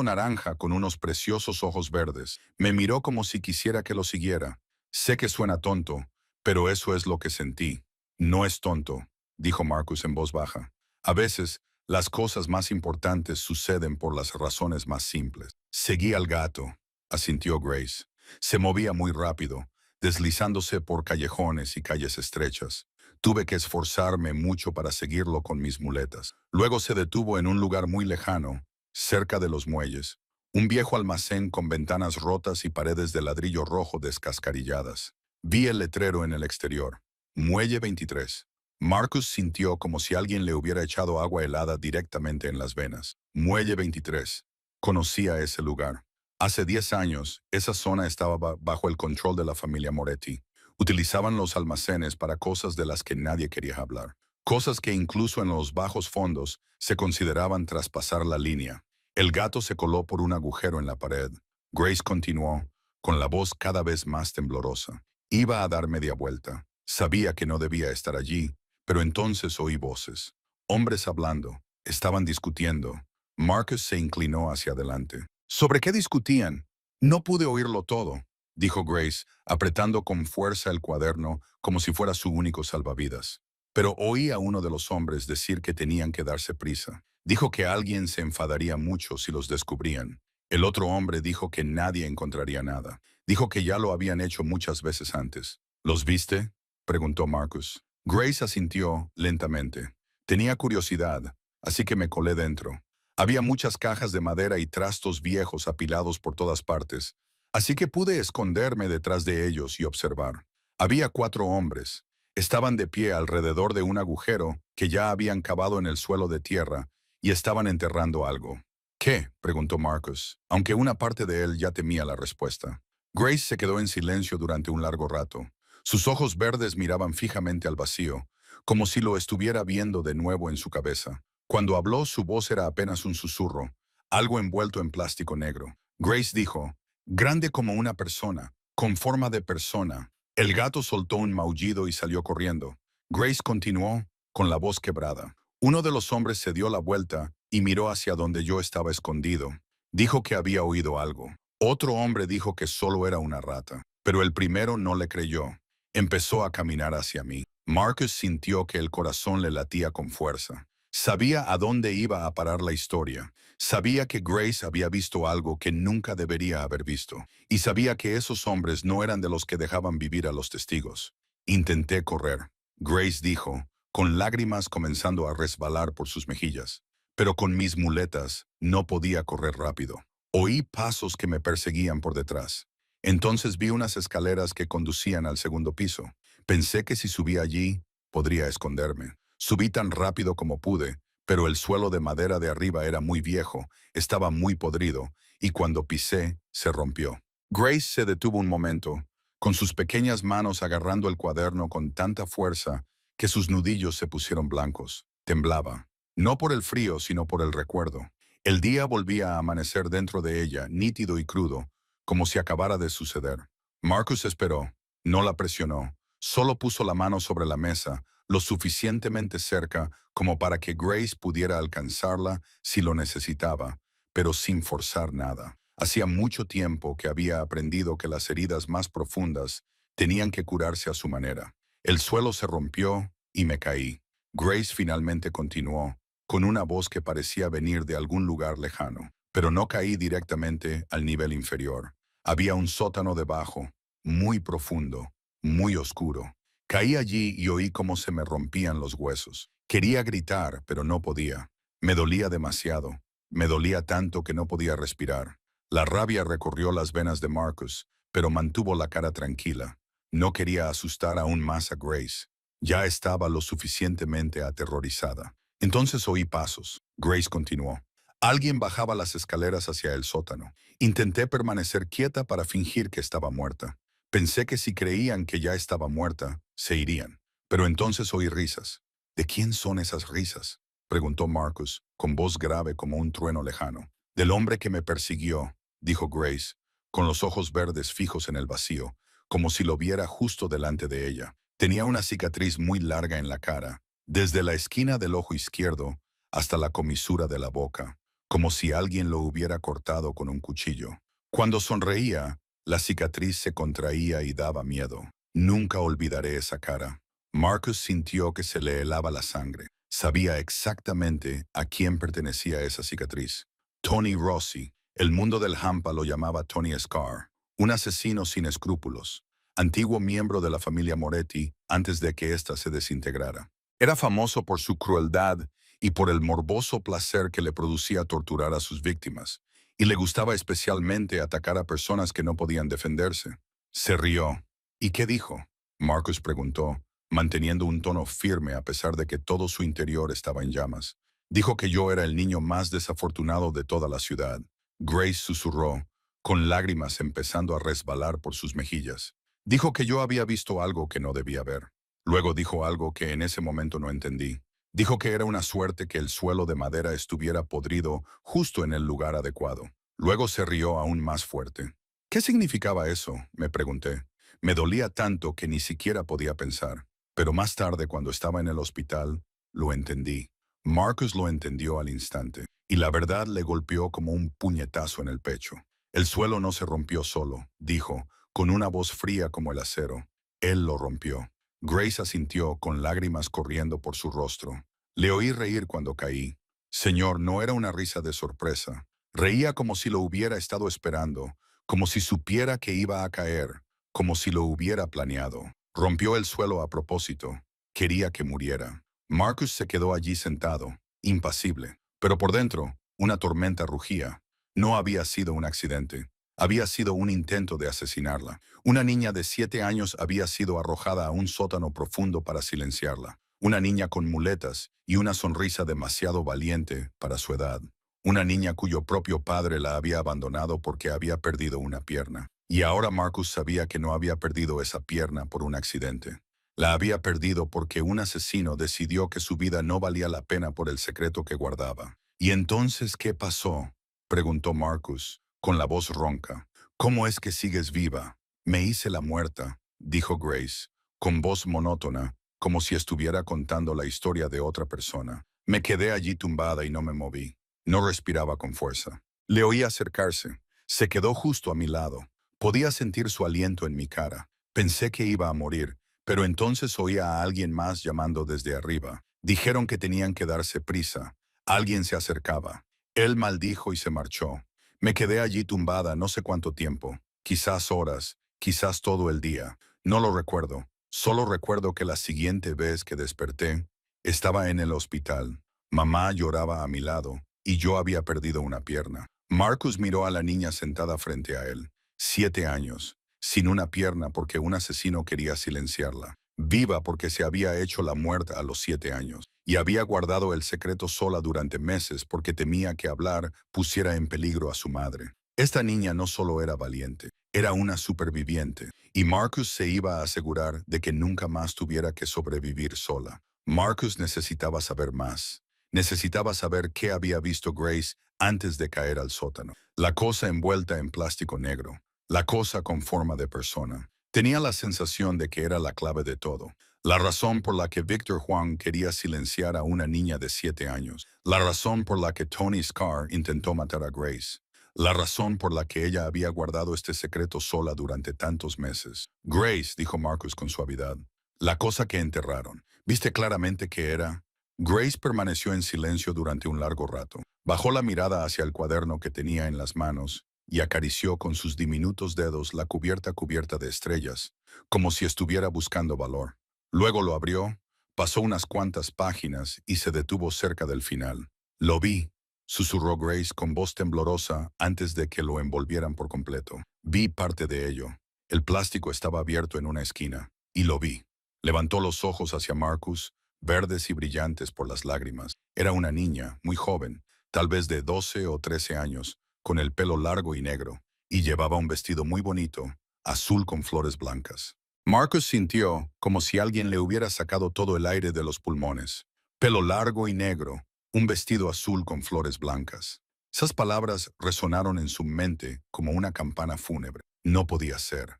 naranja con unos preciosos ojos verdes. Me miró como si quisiera que lo siguiera. Sé que suena tonto, pero eso es lo que sentí. No es tonto, dijo Marcus en voz baja. A veces, Las cosas más importantes suceden por las razones más simples. Seguí al gato, asintió Grace. Se movía muy rápido, deslizándose por callejones y calles estrechas. Tuve que esforzarme mucho para seguirlo con mis muletas. Luego se detuvo en un lugar muy lejano, cerca de los muelles. Un viejo almacén con ventanas rotas y paredes de ladrillo rojo descascarilladas. Vi el letrero en el exterior. Muelle 23. Marcus sintió como si alguien le hubiera echado agua helada directamente en las venas. Muelle 23. Conocía ese lugar. Hace 10 años, esa zona estaba bajo el control de la familia Moretti. Utilizaban los almacenes para cosas de las que nadie quería hablar. Cosas que incluso en los bajos fondos se consideraban traspasar la línea. El gato se coló por un agujero en la pared. Grace continuó, con la voz cada vez más temblorosa. Iba a dar media vuelta. Sabía que no debía estar allí, pero entonces oí voces. Hombres hablando. Estaban discutiendo. Marcus se inclinó hacia adelante. ¿Sobre qué discutían? No pude oírlo todo, dijo Grace, apretando con fuerza el cuaderno como si fuera su único salvavidas. Pero oí a uno de los hombres decir que tenían que darse prisa. Dijo que alguien se enfadaría mucho si los descubrían. El otro hombre dijo que nadie encontraría nada. Dijo que ya lo habían hecho muchas veces antes. ¿Los viste?, preguntó Marcus. Grace asintió lentamente. Tenía curiosidad, así que me colé dentro. Había muchas cajas de madera y trastos viejos apilados por todas partes, así que pude esconderme detrás de ellos y observar. Había 4 hombres. Estaban de pie alrededor de un agujero que ya habían cavado en el suelo de tierra y estaban enterrando algo. ¿Qué?, preguntó Marcus, aunque una parte de él ya temía la respuesta. Grace se quedó en silencio durante un largo rato. Sus ojos verdes miraban fijamente al vacío, como si lo estuviera viendo de nuevo en su cabeza. Cuando habló, su voz era apenas un susurro, algo envuelto en plástico negro. Grace dijo, grande como una persona, con forma de persona. El gato soltó un maullido y salió corriendo. Grace continuó, con la voz quebrada. Uno de los hombres se dio la vuelta y miró hacia donde yo estaba escondido. Dijo que había oído algo. Otro hombre dijo que solo era una rata, pero el primero no le creyó. Empezó a caminar hacia mí. Marcus sintió que el corazón le latía con fuerza. Sabía a dónde iba a parar la historia. Sabía que Grace había visto algo que nunca debería haber visto. Y sabía que esos hombres no eran de los que dejaban vivir a los testigos. Intenté correr. Grace dijo, con lágrimas comenzando a resbalar por sus mejillas. Pero con mis muletas no podía correr rápido. Oí pasos que me perseguían por detrás. Entonces vi unas escaleras que conducían al segundo piso. Pensé que si subía allí, podría esconderme. Subí tan rápido como pude, pero el suelo de madera de arriba era muy viejo, estaba muy podrido, y cuando pisé, se rompió. Grace se detuvo un momento, con sus pequeñas manos agarrando el cuaderno con tanta fuerza que sus nudillos se pusieron blancos. Temblaba, no por el frío, sino por el recuerdo. El día volvía a amanecer dentro de ella, nítido y crudo, como si acabara de suceder. Marcus esperó, no la presionó, solo puso la mano sobre la mesa, lo suficientemente cerca como para que Grace pudiera alcanzarla si lo necesitaba, pero sin forzar nada. Hacía mucho tiempo que había aprendido que las heridas más profundas tenían que curarse a su manera. El suelo se rompió y me caí. Grace finalmente continuó, con una voz que parecía venir de algún lugar lejano, pero no caí directamente al nivel inferior. Había un sótano debajo, muy profundo, muy oscuro. Caí allí y oí cómo se me rompían los huesos. Quería gritar, pero no podía. Me dolía demasiado. Me dolía tanto que no podía respirar. La rabia recorrió las venas de Marcus, pero mantuvo la cara tranquila. No quería asustar aún más a Grace. Ya estaba lo suficientemente aterrorizada. Entonces oí pasos. Grace continuó. Alguien bajaba las escaleras hacia el sótano. Intenté permanecer quieta para fingir que estaba muerta. Pensé que si creían que ya estaba muerta, se irían. Pero entonces oí risas. ¿De quién son esas risas?, preguntó Marcus, con voz grave como un trueno lejano. Del hombre que me persiguió, dijo Grace, con los ojos verdes fijos en el vacío, como si lo viera justo delante de ella. Tenía una cicatriz muy larga en la cara, desde la esquina del ojo izquierdo hasta la comisura de la boca, como si alguien lo hubiera cortado con un cuchillo. Cuando sonreía, la cicatriz se contraía y daba miedo. Nunca olvidaré esa cara. Marcus sintió que se le helaba la sangre. Sabía exactamente a quién pertenecía esa cicatriz. Tony Rossi. El mundo del hampa lo llamaba Tony Scar, un asesino sin escrúpulos, antiguo miembro de la familia Moretti antes de que ésta se desintegrara. Era famoso por su crueldad y por el morboso placer que le producía torturar a sus víctimas, y le gustaba especialmente atacar a personas que no podían defenderse. Se rió. ¿Y qué dijo? Marcus preguntó, manteniendo un tono firme a pesar de que todo su interior estaba en llamas. Dijo que yo era el niño más desafortunado de toda la ciudad. Grace susurró, con lágrimas empezando a resbalar por sus mejillas. Dijo que yo había visto algo que no debía ver. Luego dijo algo que en ese momento no entendí. Dijo que era una suerte que el suelo de madera estuviera podrido justo en el lugar adecuado. Luego se rió aún más fuerte. ¿Qué significaba eso?, me pregunté. Me dolía tanto que ni siquiera podía pensar. Pero más tarde, cuando estaba en el hospital, lo entendí. Marcus lo entendió al instante, y la verdad le golpeó como un puñetazo en el pecho. El suelo no se rompió solo, dijo, con una voz fría como el acero. Él lo rompió. Grace asintió con lágrimas corriendo por su rostro. Le oí reír cuando caí. Señor, no era una risa de sorpresa. Reía como si lo hubiera estado esperando, como si supiera que iba a caer, como si lo hubiera planeado. Rompió el suelo a propósito. Quería que muriera. Marcus se quedó allí sentado, impasible. Pero por dentro, una tormenta rugía. No había sido un accidente. Había sido un intento de asesinarla. Una niña de 7 años había sido arrojada a un sótano profundo para silenciarla. Una niña con muletas y una sonrisa demasiado valiente para su edad. Una niña cuyo propio padre la había abandonado porque había perdido una pierna. Y ahora Marcus sabía que no había perdido esa pierna por un accidente. La había perdido porque un asesino decidió que su vida no valía la pena por el secreto que guardaba. ¿Y entonces qué pasó?, preguntó Marcus, con la voz ronca. ¿Cómo es que sigues viva? Me hice la muerta, dijo Grace, con voz monótona, como si estuviera contando la historia de otra persona. Me quedé allí tumbada y no me moví. No respiraba con fuerza. Le oí acercarse. Se quedó justo a mi lado. Podía sentir su aliento en mi cara. Pensé que iba a morir, pero entonces oía a alguien más llamando desde arriba. Dijeron que tenían que darse prisa. Alguien se acercaba. Él maldijo y se marchó. Me quedé allí tumbada no sé cuánto tiempo, quizás horas, quizás todo el día. No lo recuerdo. Solo recuerdo que la siguiente vez que desperté, estaba en el hospital. Mamá lloraba a mi lado y yo había perdido una pierna. Marcus miró a la niña sentada frente a él. 7 años, sin una pierna porque un asesino quería silenciarla. Viva porque se había hecho la muerta a los 7 años. Y había guardado el secreto sola durante meses porque temía que hablar pusiera en peligro a su madre. Esta niña no solo era valiente, era una superviviente, y Marcus se iba a asegurar de que nunca más tuviera que sobrevivir sola. Marcus necesitaba saber más. Necesitaba saber qué había visto Grace antes de caer al sótano. La cosa envuelta en plástico negro, la cosa con forma de persona. Tenía la sensación de que era la clave de todo. La razón por la que Victor Juan quería silenciar a una niña de 7 años. La razón por la que Tony Scar intentó matar a Grace. La razón por la que ella había guardado este secreto sola durante tantos meses. Grace, dijo Marcus con suavidad. La cosa que enterraron. ¿Viste claramente qué era? Grace permaneció en silencio durante un largo rato. Bajó la mirada hacia el cuaderno que tenía en las manos y acarició con sus diminutos dedos la cubierta de estrellas, como si estuviera buscando valor. Luego lo abrió, pasó unas cuantas páginas y se detuvo cerca del final. Lo vi, susurró Grace con voz temblorosa antes de que lo envolvieran por completo. Vi parte de ello. El plástico estaba abierto en una esquina, y lo vi. Levantó los ojos hacia Marcus, verdes y brillantes por las lágrimas. Era una niña, muy joven, tal vez de 12 o 13 años, con el pelo largo y negro, y llevaba un vestido muy bonito, azul con flores blancas. Marcus sintió como si alguien le hubiera sacado todo el aire de los pulmones. Pelo largo y negro, un vestido azul con flores blancas. Esas palabras resonaron en su mente como una campana fúnebre. No podía ser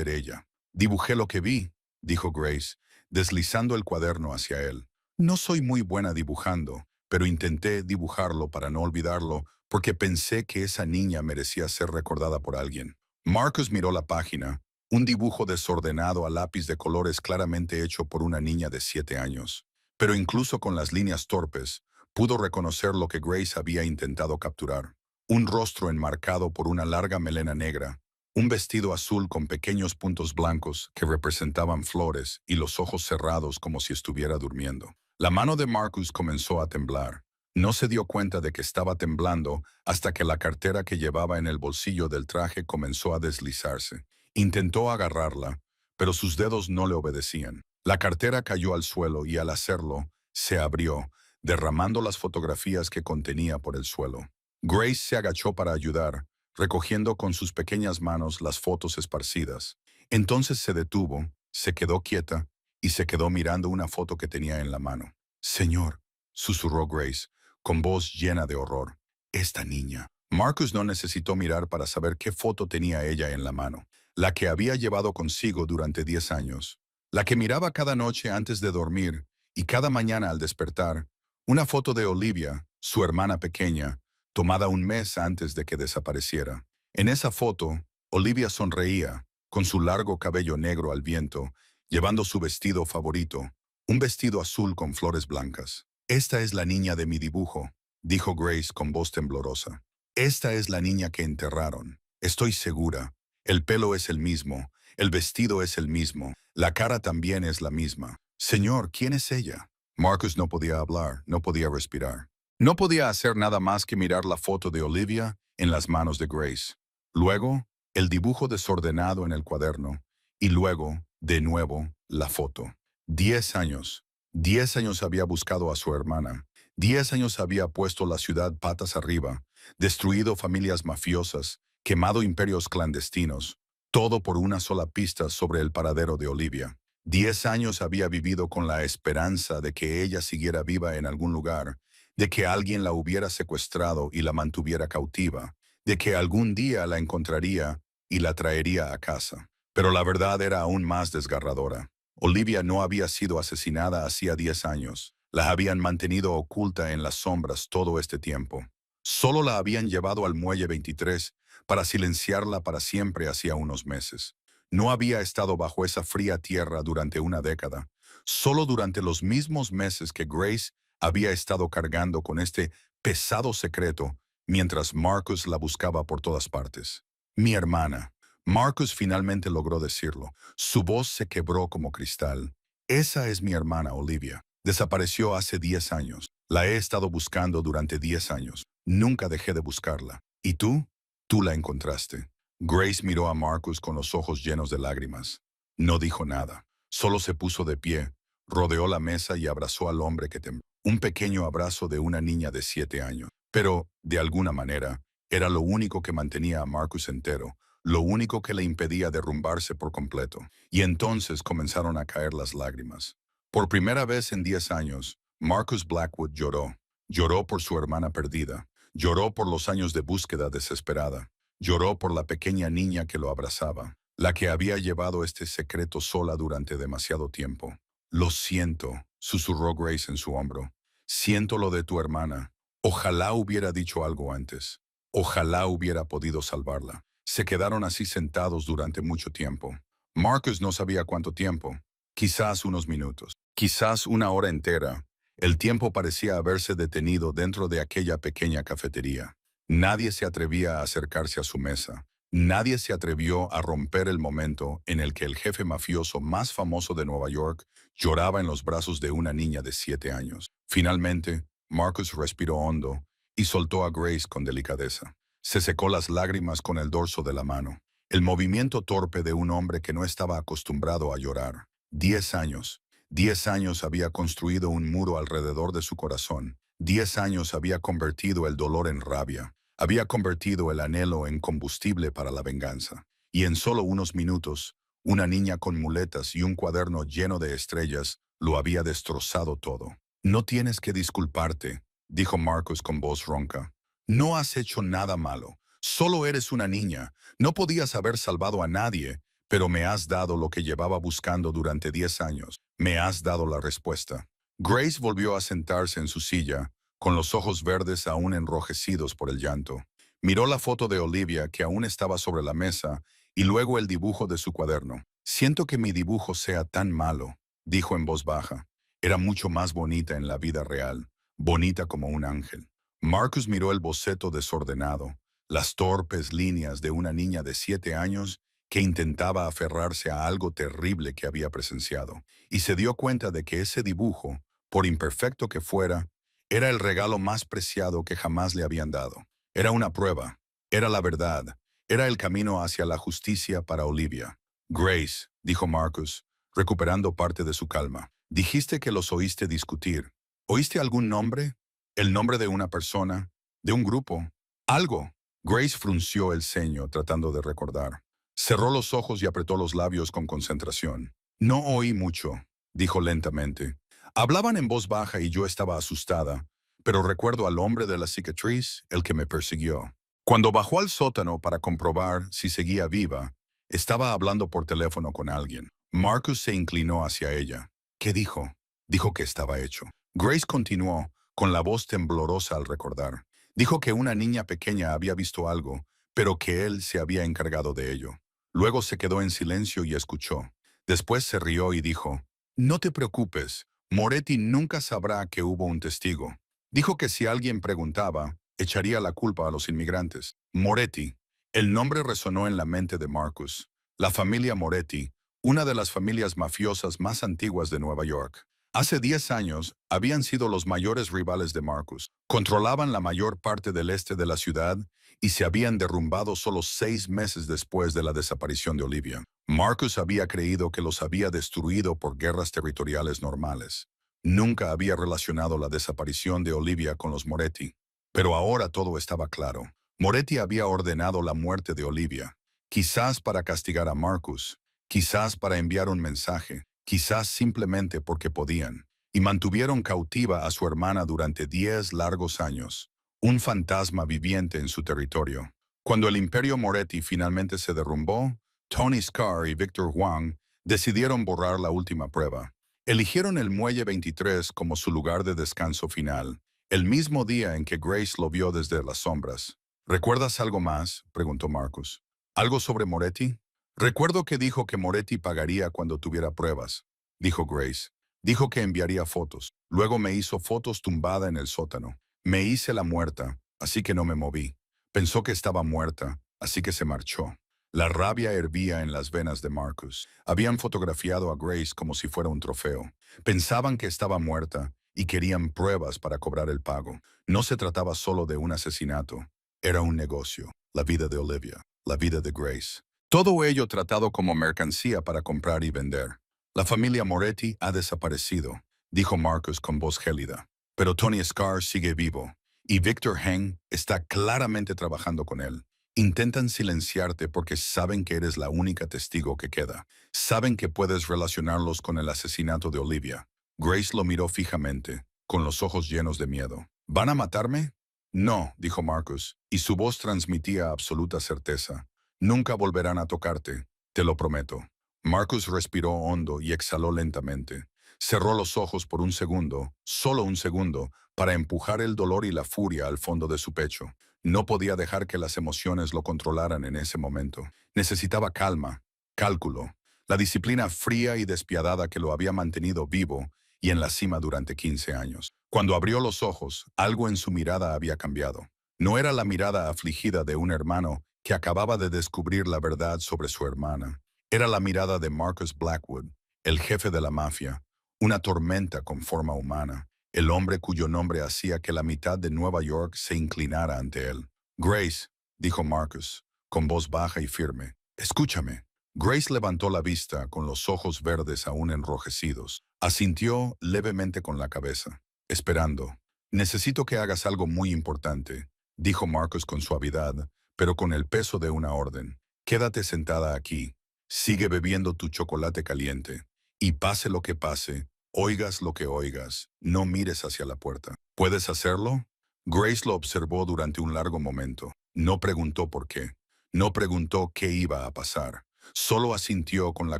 ella. Dibujé lo que vi, dijo Grace, deslizando el cuaderno hacia él. No soy muy buena dibujando, pero intenté dibujarlo para no olvidarlo porque pensé que esa niña merecía ser recordada por alguien. Marcus miró la página, un dibujo desordenado a lápiz de colores claramente hecho por una niña de 7 años. Pero incluso con las líneas torpes, pudo reconocer lo que Grace había intentado capturar. Un rostro enmarcado por una larga melena negra, un vestido azul con pequeños puntos blancos que representaban flores y los ojos cerrados como si estuviera durmiendo. La mano de Marcus comenzó a temblar. No se dio cuenta de que estaba temblando hasta que la cartera que llevaba en el bolsillo del traje comenzó a deslizarse. Intentó agarrarla, pero sus dedos no le obedecían. La cartera cayó al suelo y al hacerlo, se abrió, derramando las fotografías que contenía por el suelo. Grace se agachó para ayudar, recogiendo con sus pequeñas manos las fotos esparcidas. Entonces se detuvo, se quedó quieta y se quedó mirando una foto que tenía en la mano. Señor, susurró Grace, con voz llena de horror. Esta niña. Marcus no necesitó mirar para saber qué foto tenía ella en la mano. La que había llevado consigo durante 10 años. La que miraba cada noche antes de dormir y cada mañana al despertar. Una foto de Olivia, su hermana pequeña, tomada un mes antes de que desapareciera. En esa foto, Olivia sonreía, con su largo cabello negro al viento, llevando su vestido favorito, un vestido azul con flores blancas. Esta es la niña de mi dibujo, dijo Grace con voz temblorosa. Esta es la niña que enterraron. Estoy segura. El pelo es el mismo, el vestido es el mismo, la cara también es la misma. Señor, ¿quién es ella? Marcus no podía hablar, no podía respirar. No podía hacer nada más que mirar la foto de Olivia en las manos de Grace. Luego, el dibujo desordenado en el cuaderno. Y luego, de nuevo, la foto. 10 años. 10 años había buscado a su hermana. 10 años había puesto la ciudad patas arriba, destruido familias mafiosas, quemado imperios clandestinos. Todo por una sola pista sobre el paradero de Olivia. 10 años había vivido con la esperanza de que ella siguiera viva en algún lugar, de que alguien la hubiera secuestrado y la mantuviera cautiva, de que algún día la encontraría y la traería a casa. Pero la verdad era aún más desgarradora. Olivia no había sido asesinada hacía 10 años. La habían mantenido oculta en las sombras todo este tiempo. Solo la habían llevado al muelle 23 para silenciarla para siempre hacía unos meses. No había estado bajo esa fría tierra durante una década. Solo durante los mismos meses que Grace había estado cargando con este pesado secreto mientras Marcus la buscaba por todas partes. Mi hermana. Marcus finalmente logró decirlo. Su voz se quebró como cristal. Esa es mi hermana, Olivia. Desapareció hace 10 años. La he estado buscando durante 10 años. Nunca dejé de buscarla. ¿Y tú? Tú la encontraste. Grace miró a Marcus con los ojos llenos de lágrimas. No dijo nada. Solo se puso de pie, rodeó la mesa y abrazó al hombre que tembló. Un pequeño abrazo de una niña de 7 años. Pero, de alguna manera, era lo único que mantenía a Marcus entero, lo único que le impedía derrumbarse por completo. Y entonces comenzaron a caer las lágrimas. Por primera vez en 10 años, Marcus Blackwood lloró. Lloró por su hermana perdida. Lloró por los años de búsqueda desesperada. Lloró por la pequeña niña que lo abrazaba, la que había llevado este secreto sola durante demasiado tiempo. Lo siento, susurró Grace en su hombro. Siento lo de tu hermana. Ojalá hubiera dicho algo antes. Ojalá hubiera podido salvarla. Se quedaron así sentados durante mucho tiempo. Marcus no sabía cuánto tiempo. Quizás unos minutos. Quizás una hora entera. El tiempo parecía haberse detenido dentro de aquella pequeña cafetería. Nadie se atrevía a acercarse a su mesa. Nadie se atrevió a romper el momento en el que el jefe mafioso más famoso de Nueva York lloraba en los brazos de una niña de 7 años. Finalmente, Marcus respiró hondo y soltó a Grace con delicadeza. Se secó las lágrimas con el dorso de la mano. El movimiento torpe de un hombre que no estaba acostumbrado a llorar. 10 años. 10 años había construido un muro alrededor de su corazón. 10 años había convertido el dolor en rabia. Había convertido el anhelo en combustible para la venganza. Y en solo unos minutos, una niña con muletas y un cuaderno lleno de estrellas lo había destrozado todo. No tienes que disculparte, dijo Marcus con voz ronca. No has hecho nada malo. Solo eres una niña. No podías haber salvado a nadie, pero me has dado lo que llevaba buscando durante 10 años. Me has dado la respuesta. Grace volvió a sentarse en su silla, con los ojos verdes aún enrojecidos por el llanto. Miró la foto de Olivia que aún estaba sobre la mesa y luego el dibujo de su cuaderno. Siento que mi dibujo sea tan malo, dijo en voz baja. Era mucho más bonita en la vida real, bonita como un ángel. Marcus miró el boceto desordenado, las torpes líneas de una niña de 7 años que intentaba aferrarse a algo terrible que había presenciado, y se dio cuenta de que ese dibujo, por imperfecto que fuera, era el regalo más preciado que jamás le habían dado. Era una prueba, era la verdad, era el camino hacia la justicia para Olivia. Grace, dijo Marcus, recuperando parte de su calma. Dijiste que los oíste discutir. ¿Oíste algún nombre? ¿El nombre de una persona? ¿De un grupo? Algo. Grace frunció el ceño tratando de recordar. Cerró los ojos y apretó los labios con concentración. No oí mucho, dijo lentamente. Hablaban en voz baja y yo estaba asustada, pero recuerdo al hombre de la cicatriz, el que me persiguió. Cuando bajó al sótano para comprobar si seguía viva, estaba hablando por teléfono con alguien. Marcus se inclinó hacia ella. ¿Qué dijo? Dijo que estaba hecho. Grace continuó, con la voz temblorosa al recordar. Dijo que una niña pequeña había visto algo, pero que él se había encargado de ello. Luego se quedó en silencio y escuchó. Después se rió y dijo, no te preocupes, Moretti nunca sabrá que hubo un testigo. Dijo que si alguien preguntaba, echaría la culpa a los inmigrantes. Moretti. El nombre resonó en la mente de Marcus. La familia Moretti, una de las familias mafiosas más antiguas de Nueva York. Hace 10 años, habían sido los mayores rivales de Marcus. Controlaban la mayor parte del este de la ciudad y se habían derrumbado solo 6 meses después de la desaparición de Olivia. Marcus había creído que los había destruido por guerras territoriales normales. Nunca había relacionado la desaparición de Olivia con los Moretti. Pero ahora todo estaba claro. Moretti había ordenado la muerte de Olivia, quizás para castigar a Marcus, quizás para enviar un mensaje, quizás simplemente porque podían, y mantuvieron cautiva a su hermana durante 10 largos años, un fantasma viviente en su territorio. Cuando el imperio Moretti finalmente se derrumbó, Tony Scar y Victor Huang decidieron borrar la última prueba. Eligieron el Muelle 23 como su lugar de descanso final, el mismo día en que Grace lo vio desde las sombras. ¿Recuerdas algo más?, preguntó Marcus. ¿Algo sobre Moretti? Recuerdo que dijo que Moretti pagaría cuando tuviera pruebas, dijo Grace. Dijo que enviaría fotos. Luego me hizo fotos tumbada en el sótano. Me hice la muerta, así que no me moví. Pensó que estaba muerta, así que se marchó. La rabia hervía en las venas de Marcus. Habían fotografiado a Grace como si fuera un trofeo. Pensaban que estaba muerta y querían pruebas para cobrar el pago. No se trataba solo de un asesinato. Era un negocio. La vida de Olivia, la vida de Grace. Todo ello tratado como mercancía para comprar y vender. La familia Moretti ha desaparecido, dijo Marcus con voz gélida. Pero Tony Scar sigue vivo, y Victor Heng está claramente trabajando con él. Intentan silenciarte porque saben que eres la única testigo que queda. Saben que puedes relacionarlos con el asesinato de Olivia. Grace lo miró fijamente, con los ojos llenos de miedo. ¿Van a matarme? No, dijo Marcus, y su voz transmitía absoluta certeza. Nunca volverán a tocarte, te lo prometo. Marcus respiró hondo y exhaló lentamente. Cerró los ojos por un segundo, solo un segundo, para empujar el dolor y la furia al fondo de su pecho. No podía dejar que las emociones lo controlaran en ese momento. Necesitaba calma, cálculo, la disciplina fría y despiadada que lo había mantenido vivo y en la cima durante 15 años. Cuando abrió los ojos, algo en su mirada había cambiado. No era la mirada afligida de un hermano que acababa de descubrir la verdad sobre su hermana. Era la mirada de Marcus Blackwood, el jefe de la mafia, una tormenta con forma humana, el hombre cuyo nombre hacía que la mitad de Nueva York se inclinara ante él. Grace, dijo Marcus, con voz baja y firme, escúchame. Grace levantó la vista con los ojos verdes aún enrojecidos. Asintió levemente con la cabeza, esperando. Necesito que hagas algo muy importante, dijo Marcus con suavidad, pero con el peso de una orden. Quédate sentada aquí. Sigue bebiendo tu chocolate caliente. Y pase lo que pase, oigas lo que oigas, no mires hacia la puerta. ¿Puedes hacerlo? Grace lo observó durante un largo momento. No preguntó por qué. No preguntó qué iba a pasar. Solo asintió con la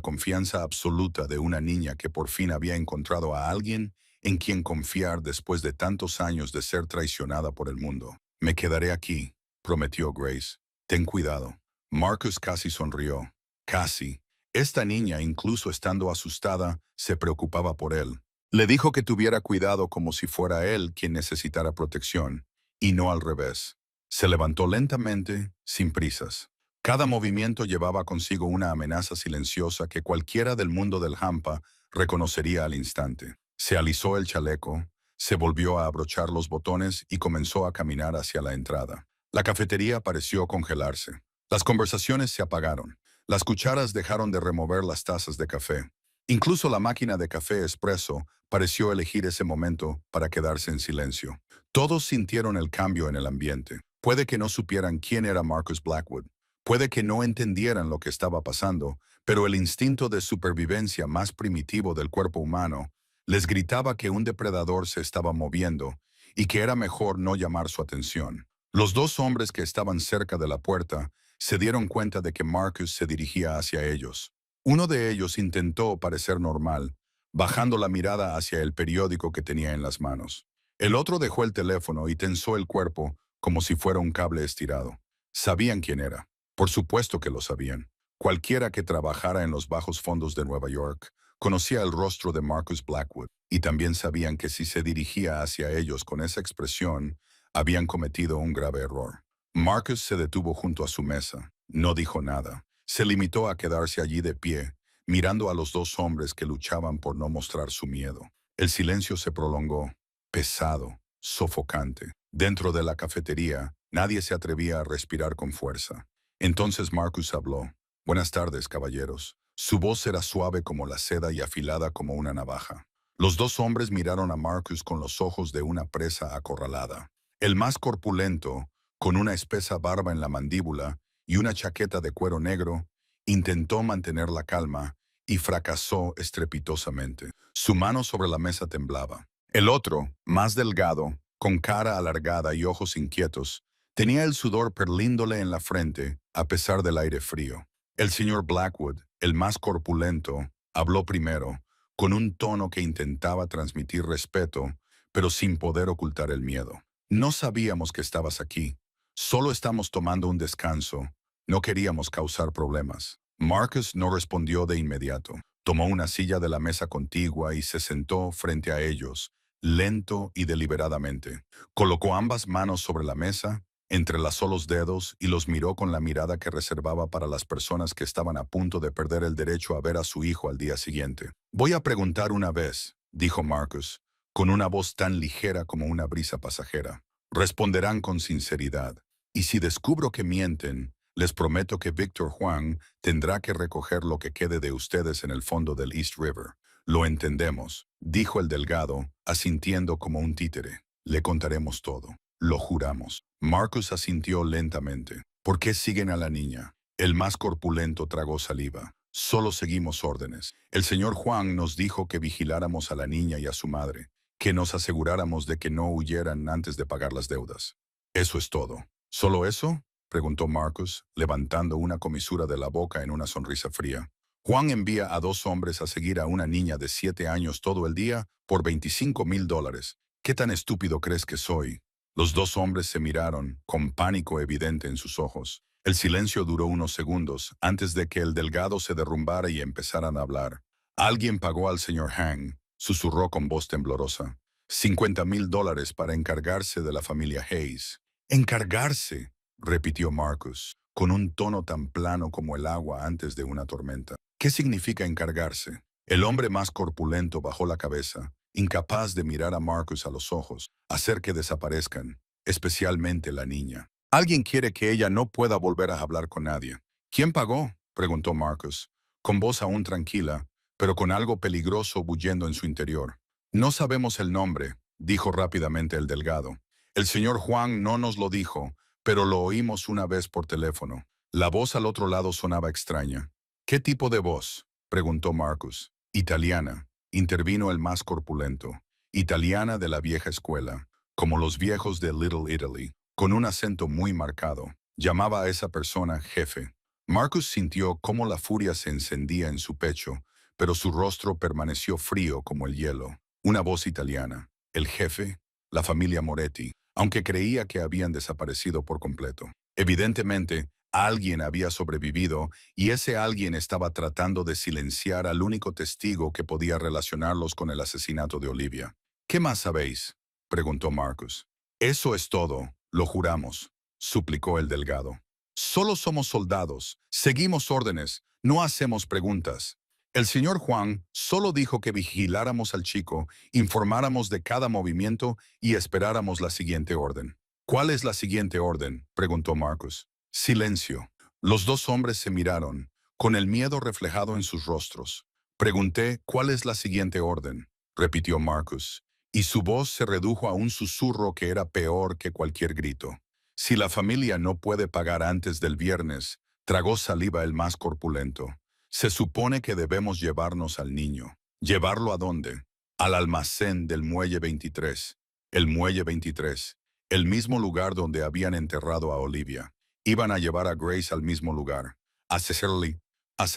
confianza absoluta de una niña que por fin había encontrado a alguien en quien confiar después de tantos años de ser traicionada por el mundo. Me quedaré aquí, prometió Grace. Ten cuidado. Marcus casi sonrió. Casi. Esta niña, incluso estando asustada, se preocupaba por él. Le dijo que tuviera cuidado como si fuera él quien necesitara protección, y no al revés. Se levantó lentamente, sin prisas. Cada movimiento llevaba consigo una amenaza silenciosa que cualquiera del mundo del hampa reconocería al instante. Se alisó el chaleco, se volvió a abrochar los botones y comenzó a caminar hacia la entrada. La cafetería pareció congelarse. Las conversaciones se apagaron. Las cucharas dejaron de remover las tazas de café. Incluso la máquina de café expreso pareció elegir ese momento para quedarse en silencio. Todos sintieron el cambio en el ambiente. Puede que no supieran quién era Marcus Blackwood. Puede que no entendieran lo que estaba pasando, pero el instinto de supervivencia más primitivo del cuerpo humano les gritaba que un depredador se estaba moviendo y que era mejor no llamar su atención. Los dos hombres que estaban cerca de la puerta se dieron cuenta de que Marcus se dirigía hacia ellos. Uno de ellos intentó parecer normal, bajando la mirada hacia el periódico que tenía en las manos. El otro dejó el teléfono y tensó el cuerpo como si fuera un cable estirado. Sabían quién era. Por supuesto que lo sabían. Cualquiera que trabajara en los bajos fondos de Nueva York conocía el rostro de Marcus Blackwood, y también sabían que si se dirigía hacia ellos con esa expresión, habían cometido un grave error. Marcus se detuvo junto a su mesa. No dijo nada. Se limitó a quedarse allí de pie, mirando a los dos hombres que luchaban por no mostrar su miedo. El silencio se prolongó, pesado, sofocante. Dentro de la cafetería, nadie se atrevía a respirar con fuerza. Entonces Marcus habló. «Buenas tardes, caballeros». Su voz era suave como la seda y afilada como una navaja. Los dos hombres miraron a Marcus con los ojos de una presa acorralada. El más corpulento, con una espesa barba en la mandíbula y una chaqueta de cuero negro, intentó mantener la calma y fracasó estrepitosamente. Su mano sobre la mesa temblaba. El otro, más delgado, con cara alargada y ojos inquietos, tenía el sudor perlíndole en la frente a pesar del aire frío. El señor Blackwood, el más corpulento, habló primero, con un tono que intentaba transmitir respeto, pero sin poder ocultar el miedo. «No sabíamos que estabas aquí. Solo estamos tomando un descanso. No queríamos causar problemas». Marcus no respondió de inmediato. Tomó una silla de la mesa contigua y se sentó frente a ellos, lento y deliberadamente. Colocó ambas manos sobre la mesa, entrelazó los dedos y los miró con la mirada que reservaba para las personas que estaban a punto de perder el derecho a ver a su hijo al día siguiente. «Voy a preguntar una vez», dijo Marcus, con una voz tan ligera como una brisa pasajera. «Responderán con sinceridad. Y si descubro que mienten, les prometo que Víctor Juan tendrá que recoger lo que quede de ustedes en el fondo del East River». «Lo entendemos», dijo el delgado, asintiendo como un títere. «Le contaremos todo. Lo juramos». Marcus asintió lentamente. «¿Por qué siguen a la niña?» El más corpulento tragó saliva. «Solo seguimos órdenes. El señor Juan nos dijo que vigiláramos a la niña y a su madre, que nos aseguráramos de que no huyeran antes de pagar las deudas. Eso es todo». «¿Solo eso?», preguntó Marcus, levantando una comisura de la boca en una sonrisa fría. «Juan envía a dos hombres a seguir a una niña de 7 años todo el día por $25,000. ¿Qué tan estúpido crees que soy?» Los dos hombres se miraron, con pánico evidente en sus ojos. El silencio duró unos segundos, antes de que el delgado se derrumbara y empezaran a hablar. «Alguien pagó al señor Hang», susurró con voz temblorosa. $50,000 para encargarse de la familia Hayes. «¿Encargarse?», repitió Marcus, con un tono tan plano como el agua antes de una tormenta. «¿Qué significa encargarse?». El hombre más corpulento bajó la cabeza, incapaz de mirar a Marcus a los ojos, hacer que desaparezcan, especialmente la niña. «Alguien quiere que ella no pueda volver a hablar con nadie». «¿Quién pagó?», preguntó Marcus, con voz aún tranquila, pero con algo peligroso bullendo en su interior. «No sabemos el nombre», dijo rápidamente el delgado. «El señor Juan no nos lo dijo, pero lo oímos una vez por teléfono». La voz al otro lado sonaba extraña. «¿Qué tipo de voz?», preguntó Marcus. «Italiana», intervino el más corpulento. «Italiana de la vieja escuela, como los viejos de Little Italy», con un acento muy marcado. Llamaba a esa persona jefe. Marcus sintió cómo la furia se encendía en su pecho, pero su rostro permaneció frío como el hielo. Una voz italiana. El jefe, la familia Moretti, aunque creía que habían desaparecido por completo. Evidentemente, Alguien había sobrevivido y ese alguien estaba tratando de silenciar al único testigo que podía relacionarlos con el asesinato de Olivia. ¿Qué más sabéis?, preguntó Marcus. Eso es todo, lo juramos, suplicó el delgado. Solo somos soldados, seguimos órdenes, no hacemos preguntas. El señor Juan solo dijo que vigiláramos al chico, informáramos de cada movimiento y esperáramos la siguiente orden. ¿Cuál es la siguiente orden?, preguntó Marcus. Silencio. Los dos hombres se miraron, con el miedo reflejado en sus rostros. Pregunté, ¿cuál es la siguiente orden?, repitió Marcus, y su voz se redujo a un susurro que era peor que cualquier grito. Si la familia no puede pagar antes del viernes, tragó saliva el más corpulento. Se supone que debemos llevarnos al niño. ¿Llevarlo a dónde? Al almacén del Muelle 23. El Muelle 23. El mismo lugar donde habían enterrado a Olivia. Iban a llevar a Grace al mismo lugar. Hacer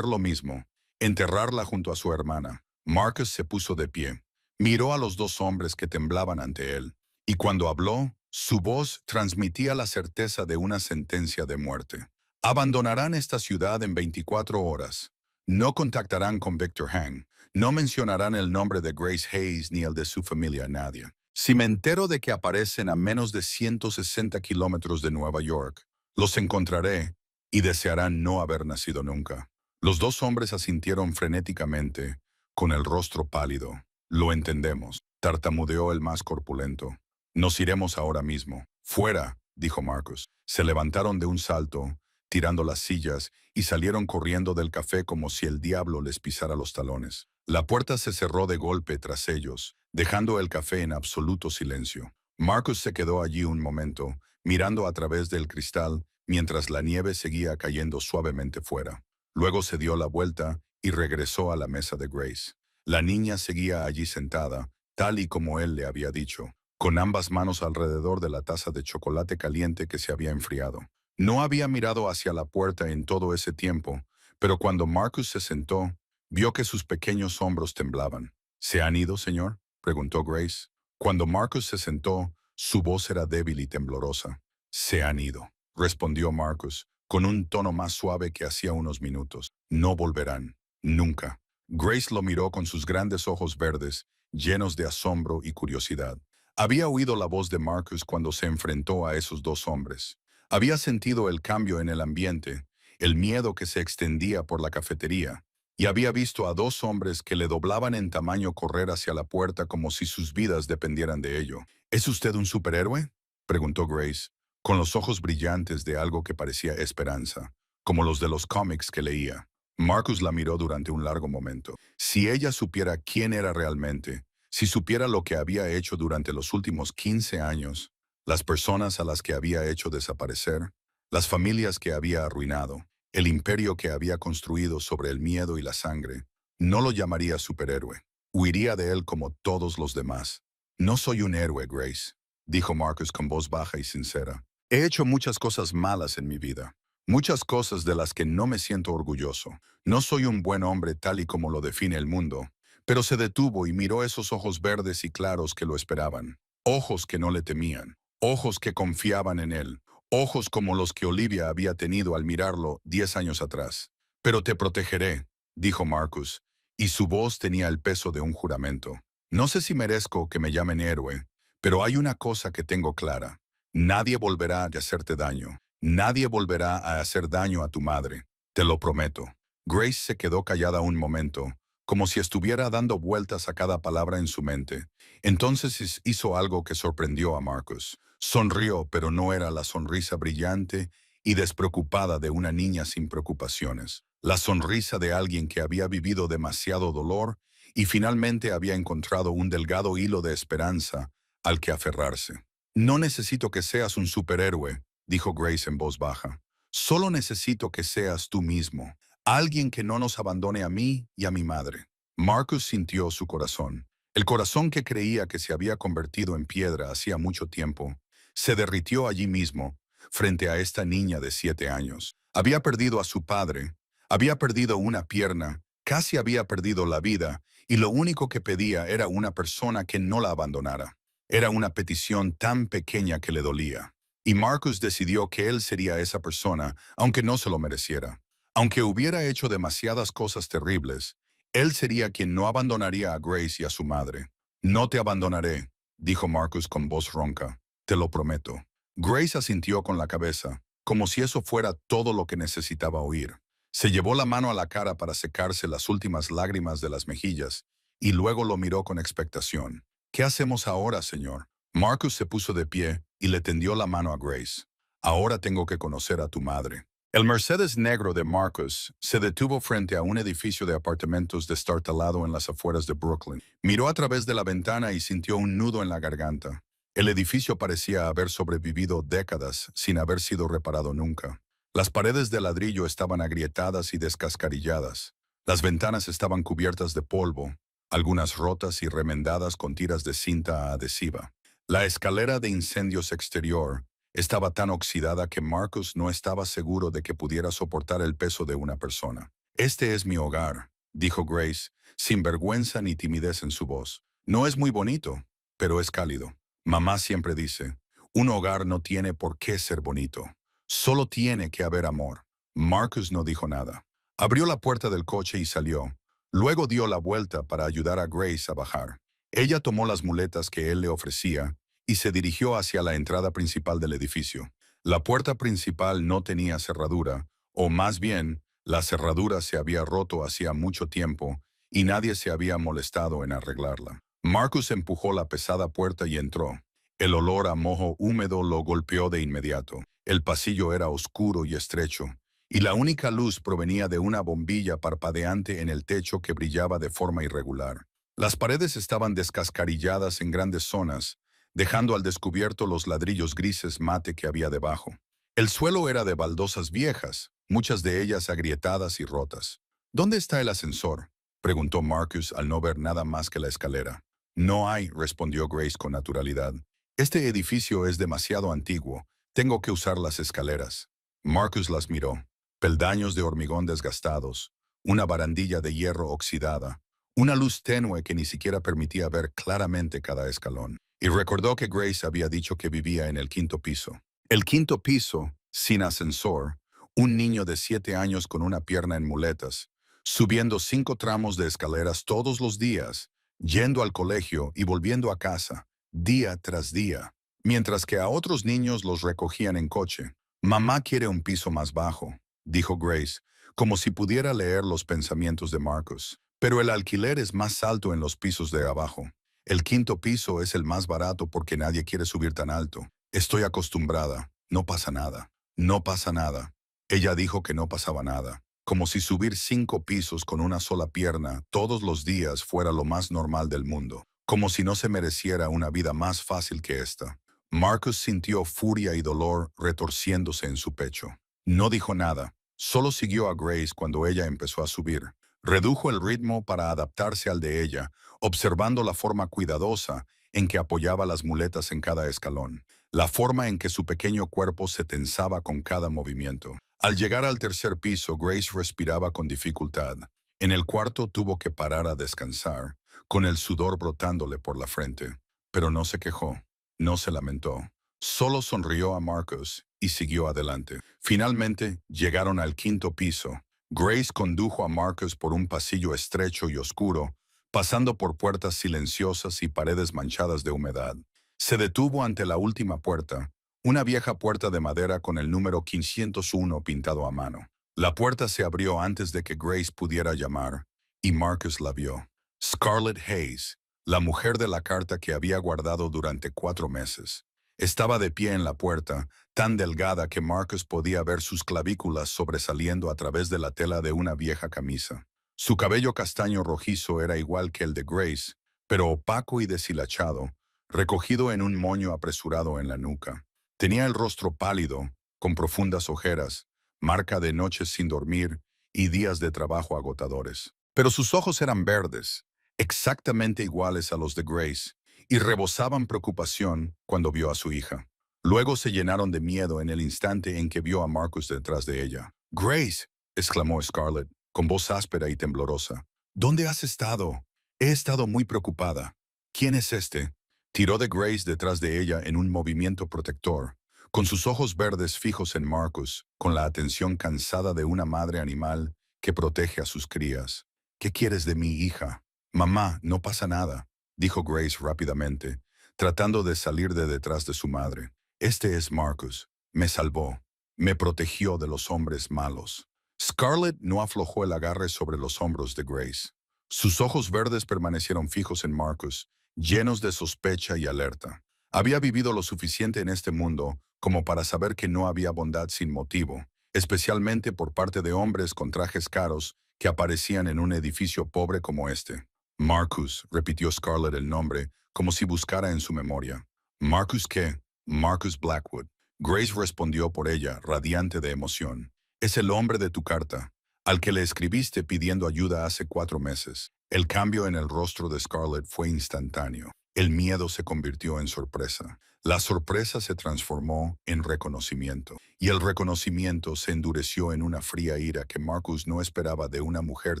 lo mismo. Enterrarla junto a su hermana. Marcus se puso de pie. Miró a los dos hombres que temblaban ante él. Y cuando habló, su voz transmitía la certeza de una sentencia de muerte. Abandonarán esta ciudad en 24 horas. No contactarán con Victor Hang. No mencionarán el nombre de Grace Hayes ni el de su familia a nadie. Si me entero de que aparecen a menos de 160 kilómetros de Nueva York, los encontraré y desearán no haber nacido nunca. Los dos hombres asintieron frenéticamente, con el rostro pálido. Lo entendemos, tartamudeó el más corpulento. Nos iremos ahora mismo. Fuera, dijo Marcus. Se levantaron de un salto, tirando las sillas, y salieron corriendo del café como si el diablo les pisara los talones. La puerta se cerró de golpe tras ellos, dejando el café en absoluto silencio. Marcus se quedó allí un momento, mirando a través del cristal, mientras la nieve seguía cayendo suavemente fuera. Luego se dio la vuelta y regresó a la mesa de Grace. La niña seguía allí sentada, tal y como él le había dicho, con ambas manos alrededor de la taza de chocolate caliente que se había enfriado. No había mirado hacia la puerta en todo ese tiempo, pero cuando Marcus se sentó, vio que sus pequeños hombros temblaban. ¿Se han ido, señor?, preguntó Grace. Cuando Marcus se sentó, su voz era débil y temblorosa. Se han ido, respondió Marcus, con un tono más suave que hacía unos minutos. No volverán. Nunca. Grace lo miró con sus grandes ojos verdes, llenos de asombro y curiosidad. Había oído la voz de Marcus cuando se enfrentó a esos dos hombres. Había sentido el cambio en el ambiente, el miedo que se extendía por la cafetería, y había visto a dos hombres que le doblaban en tamaño correr hacia la puerta como si sus vidas dependieran de ello. ¿Es usted un superhéroe?, preguntó Grace, con los ojos brillantes de algo que parecía esperanza, como los de los cómics que leía. Marcus la miró durante un largo momento. Si ella supiera quién era realmente, si supiera lo que había hecho durante los últimos 15 años, las personas a las que había hecho desaparecer, las familias que había arruinado, el imperio que había construido sobre el miedo y la sangre, no lo llamaría superhéroe. Huiría de él como todos los demás. No soy un héroe, Grace, dijo Marcus con voz baja y sincera. He hecho muchas cosas malas en mi vida. Muchas cosas de las que no me siento orgulloso. No soy un buen hombre tal y como lo define el mundo. Pero se detuvo y miró esos ojos verdes y claros que lo esperaban. Ojos que no le temían. Ojos que confiaban en él. Ojos como los que Olivia había tenido al mirarlo 10 años atrás. Pero te protegeré, dijo Marcus, y su voz tenía el peso de un juramento. No sé si merezco que me llamen héroe, pero hay una cosa que tengo clara. Nadie volverá a hacerte daño. Nadie volverá a hacer daño a tu madre. Te lo prometo. Grace se quedó callada un momento, como si estuviera dando vueltas a cada palabra en su mente. Entonces hizo algo que sorprendió a Marcus. Sonrió, pero no era la sonrisa brillante y despreocupada de una niña sin preocupaciones. La sonrisa de alguien que había vivido demasiado dolor y finalmente había encontrado un delgado hilo de esperanza al que aferrarse. No necesito que seas un superhéroe, dijo Grace en voz baja. Solo necesito que seas tú mismo. Alguien que no nos abandone a mí y a mi madre. Marcus sintió su corazón. El corazón que creía que se había convertido en piedra hacía mucho tiempo, se derritió allí mismo, frente a esta niña de 7 años. Había perdido a su padre, había perdido una pierna, casi había perdido la vida, y lo único que pedía era una persona que no la abandonara. Era una petición tan pequeña que le dolía. Y Marcus decidió que él sería esa persona, aunque no se lo mereciera. Aunque hubiera hecho demasiadas cosas terribles, él sería quien no abandonaría a Grace y a su madre. No te abandonaré, dijo Marcus con voz ronca. Te lo prometo. Grace asintió con la cabeza, como si eso fuera todo lo que necesitaba oír. Se llevó la mano a la cara para secarse las últimas lágrimas de las mejillas, y luego lo miró con expectación. ¿Qué hacemos ahora, señor? Marcus se puso de pie y le tendió la mano a Grace. Ahora tengo que conocer a tu madre. El Mercedes negro de Marcus se detuvo frente a un edificio de apartamentos destartalado en las afueras de Brooklyn. Miró a través de la ventana y sintió un nudo en la garganta. El edificio parecía haber sobrevivido décadas sin haber sido reparado nunca. Las paredes de ladrillo estaban agrietadas y descascarilladas. Las ventanas estaban cubiertas de polvo, algunas rotas y remendadas con tiras de cinta adhesiva. La escalera de incendios exterior estaba tan oxidada que Marcus no estaba seguro de que pudiera soportar el peso de una persona. Este es mi hogar, dijo Grace, sin vergüenza ni timidez en su voz. No es muy bonito, pero es cálido. Mamá siempre dice, un hogar no tiene por qué ser bonito. Solo tiene que haber amor. Marcus no dijo nada. Abrió la puerta del coche y salió. Luego dio la vuelta para ayudar a Grace a bajar. Ella tomó las muletas que él le ofrecía y se dirigió hacia la entrada principal del edificio. La puerta principal no tenía cerradura, o más bien, la cerradura se había roto hacía mucho tiempo y nadie se había molestado en arreglarla. Marcus empujó la pesada puerta y entró. El olor a moho húmedo lo golpeó de inmediato. El pasillo era oscuro y estrecho, y la única luz provenía de una bombilla parpadeante en el techo que brillaba de forma irregular. Las paredes estaban descascarilladas en grandes zonas, dejando al descubierto los ladrillos grises mate que había debajo. El suelo era de baldosas viejas, muchas de ellas agrietadas y rotas. ¿Dónde está el ascensor?, preguntó Marcus al no ver nada más que la escalera. No hay, respondió Grace con naturalidad. Este edificio es demasiado antiguo. Tengo que usar las escaleras. Marcus las miró. Peldaños de hormigón desgastados, una barandilla de hierro oxidada, una luz tenue que ni siquiera permitía ver claramente cada escalón. Y recordó que Grace había dicho que vivía en el quinto piso. El quinto piso, sin ascensor, un niño de 7 años con una pierna en muletas, subiendo 5 tramos de escaleras todos los días, yendo al colegio y volviendo a casa, día tras día, mientras que a otros niños los recogían en coche. Mamá quiere un piso más bajo, dijo Grace, como si pudiera leer los pensamientos de Marcus. Pero el alquiler es más alto en los pisos de abajo. El quinto piso es el más barato porque nadie quiere subir tan alto. Estoy acostumbrada. No pasa nada. No pasa nada. Ella dijo que no pasaba nada. Como si subir 5 pisos con una sola pierna todos los días fuera lo más normal del mundo. Como si no se mereciera una vida más fácil que esta. Marcus sintió furia y dolor retorciéndose en su pecho. No dijo nada. Solo siguió a Grace cuando ella empezó a subir. Redujo el ritmo para adaptarse al de ella, observando la forma cuidadosa en que apoyaba las muletas en cada escalón, la forma en que su pequeño cuerpo se tensaba con cada movimiento. Al llegar al tercer piso, Grace respiraba con dificultad. En el cuarto tuvo que parar a descansar, con el sudor brotándole por la frente. Pero no se quejó, no se lamentó. Solo sonrió a Marcus y siguió adelante. Finalmente, llegaron al quinto piso. Grace condujo a Marcus por un pasillo estrecho y oscuro, pasando por puertas silenciosas y paredes manchadas de humedad. Se detuvo ante la última puerta, una vieja puerta de madera con el número 501 pintado a mano. La puerta se abrió antes de que Grace pudiera llamar, y Marcus la vio. Scarlett Hayes, la mujer de la carta que había guardado durante 4 meses. Estaba de pie en la puerta, tan delgada que Marcus podía ver sus clavículas sobresaliendo a través de la tela de una vieja camisa. Su cabello castaño rojizo era igual que el de Grace, pero opaco y deshilachado, recogido en un moño apresurado en la nuca. Tenía el rostro pálido, con profundas ojeras, marca de noches sin dormir y días de trabajo agotadores. Pero sus ojos eran verdes, exactamente iguales a los de Grace, y rebosaban preocupación cuando vio a su hija. Luego se llenaron de miedo en el instante en que vio a Marcus detrás de ella. «Grace», exclamó Scarlett, con voz áspera y temblorosa. «¿Dónde has estado? He estado muy preocupada. ¿Quién es este?». Tiró de Grace detrás de ella en un movimiento protector, con sus ojos verdes fijos en Marcus, con la atención cansada de una madre animal que protege a sus crías. ¿Qué quieres de mí, hija? Mamá, no pasa nada, dijo Grace rápidamente, tratando de salir de detrás de su madre. Este es Marcus. Me salvó. Me protegió de los hombres malos. Scarlett no aflojó el agarre sobre los hombros de Grace. Sus ojos verdes permanecieron fijos en Marcus, llenos de sospecha y alerta. Había vivido lo suficiente en este mundo como para saber que no había bondad sin motivo, especialmente por parte de hombres con trajes caros que aparecían en un edificio pobre como este. Marcus, repitió Scarlett el nombre, como si buscara en su memoria. ¿Marcus qué? Marcus Blackwood. Grace respondió por ella, radiante de emoción. Es el hombre de tu carta, al que le escribiste pidiendo ayuda hace 4 meses. El cambio en el rostro de Scarlett fue instantáneo. El miedo se convirtió en sorpresa. La sorpresa se transformó en reconocimiento, y el reconocimiento se endureció en una fría ira que Marcus no esperaba de una mujer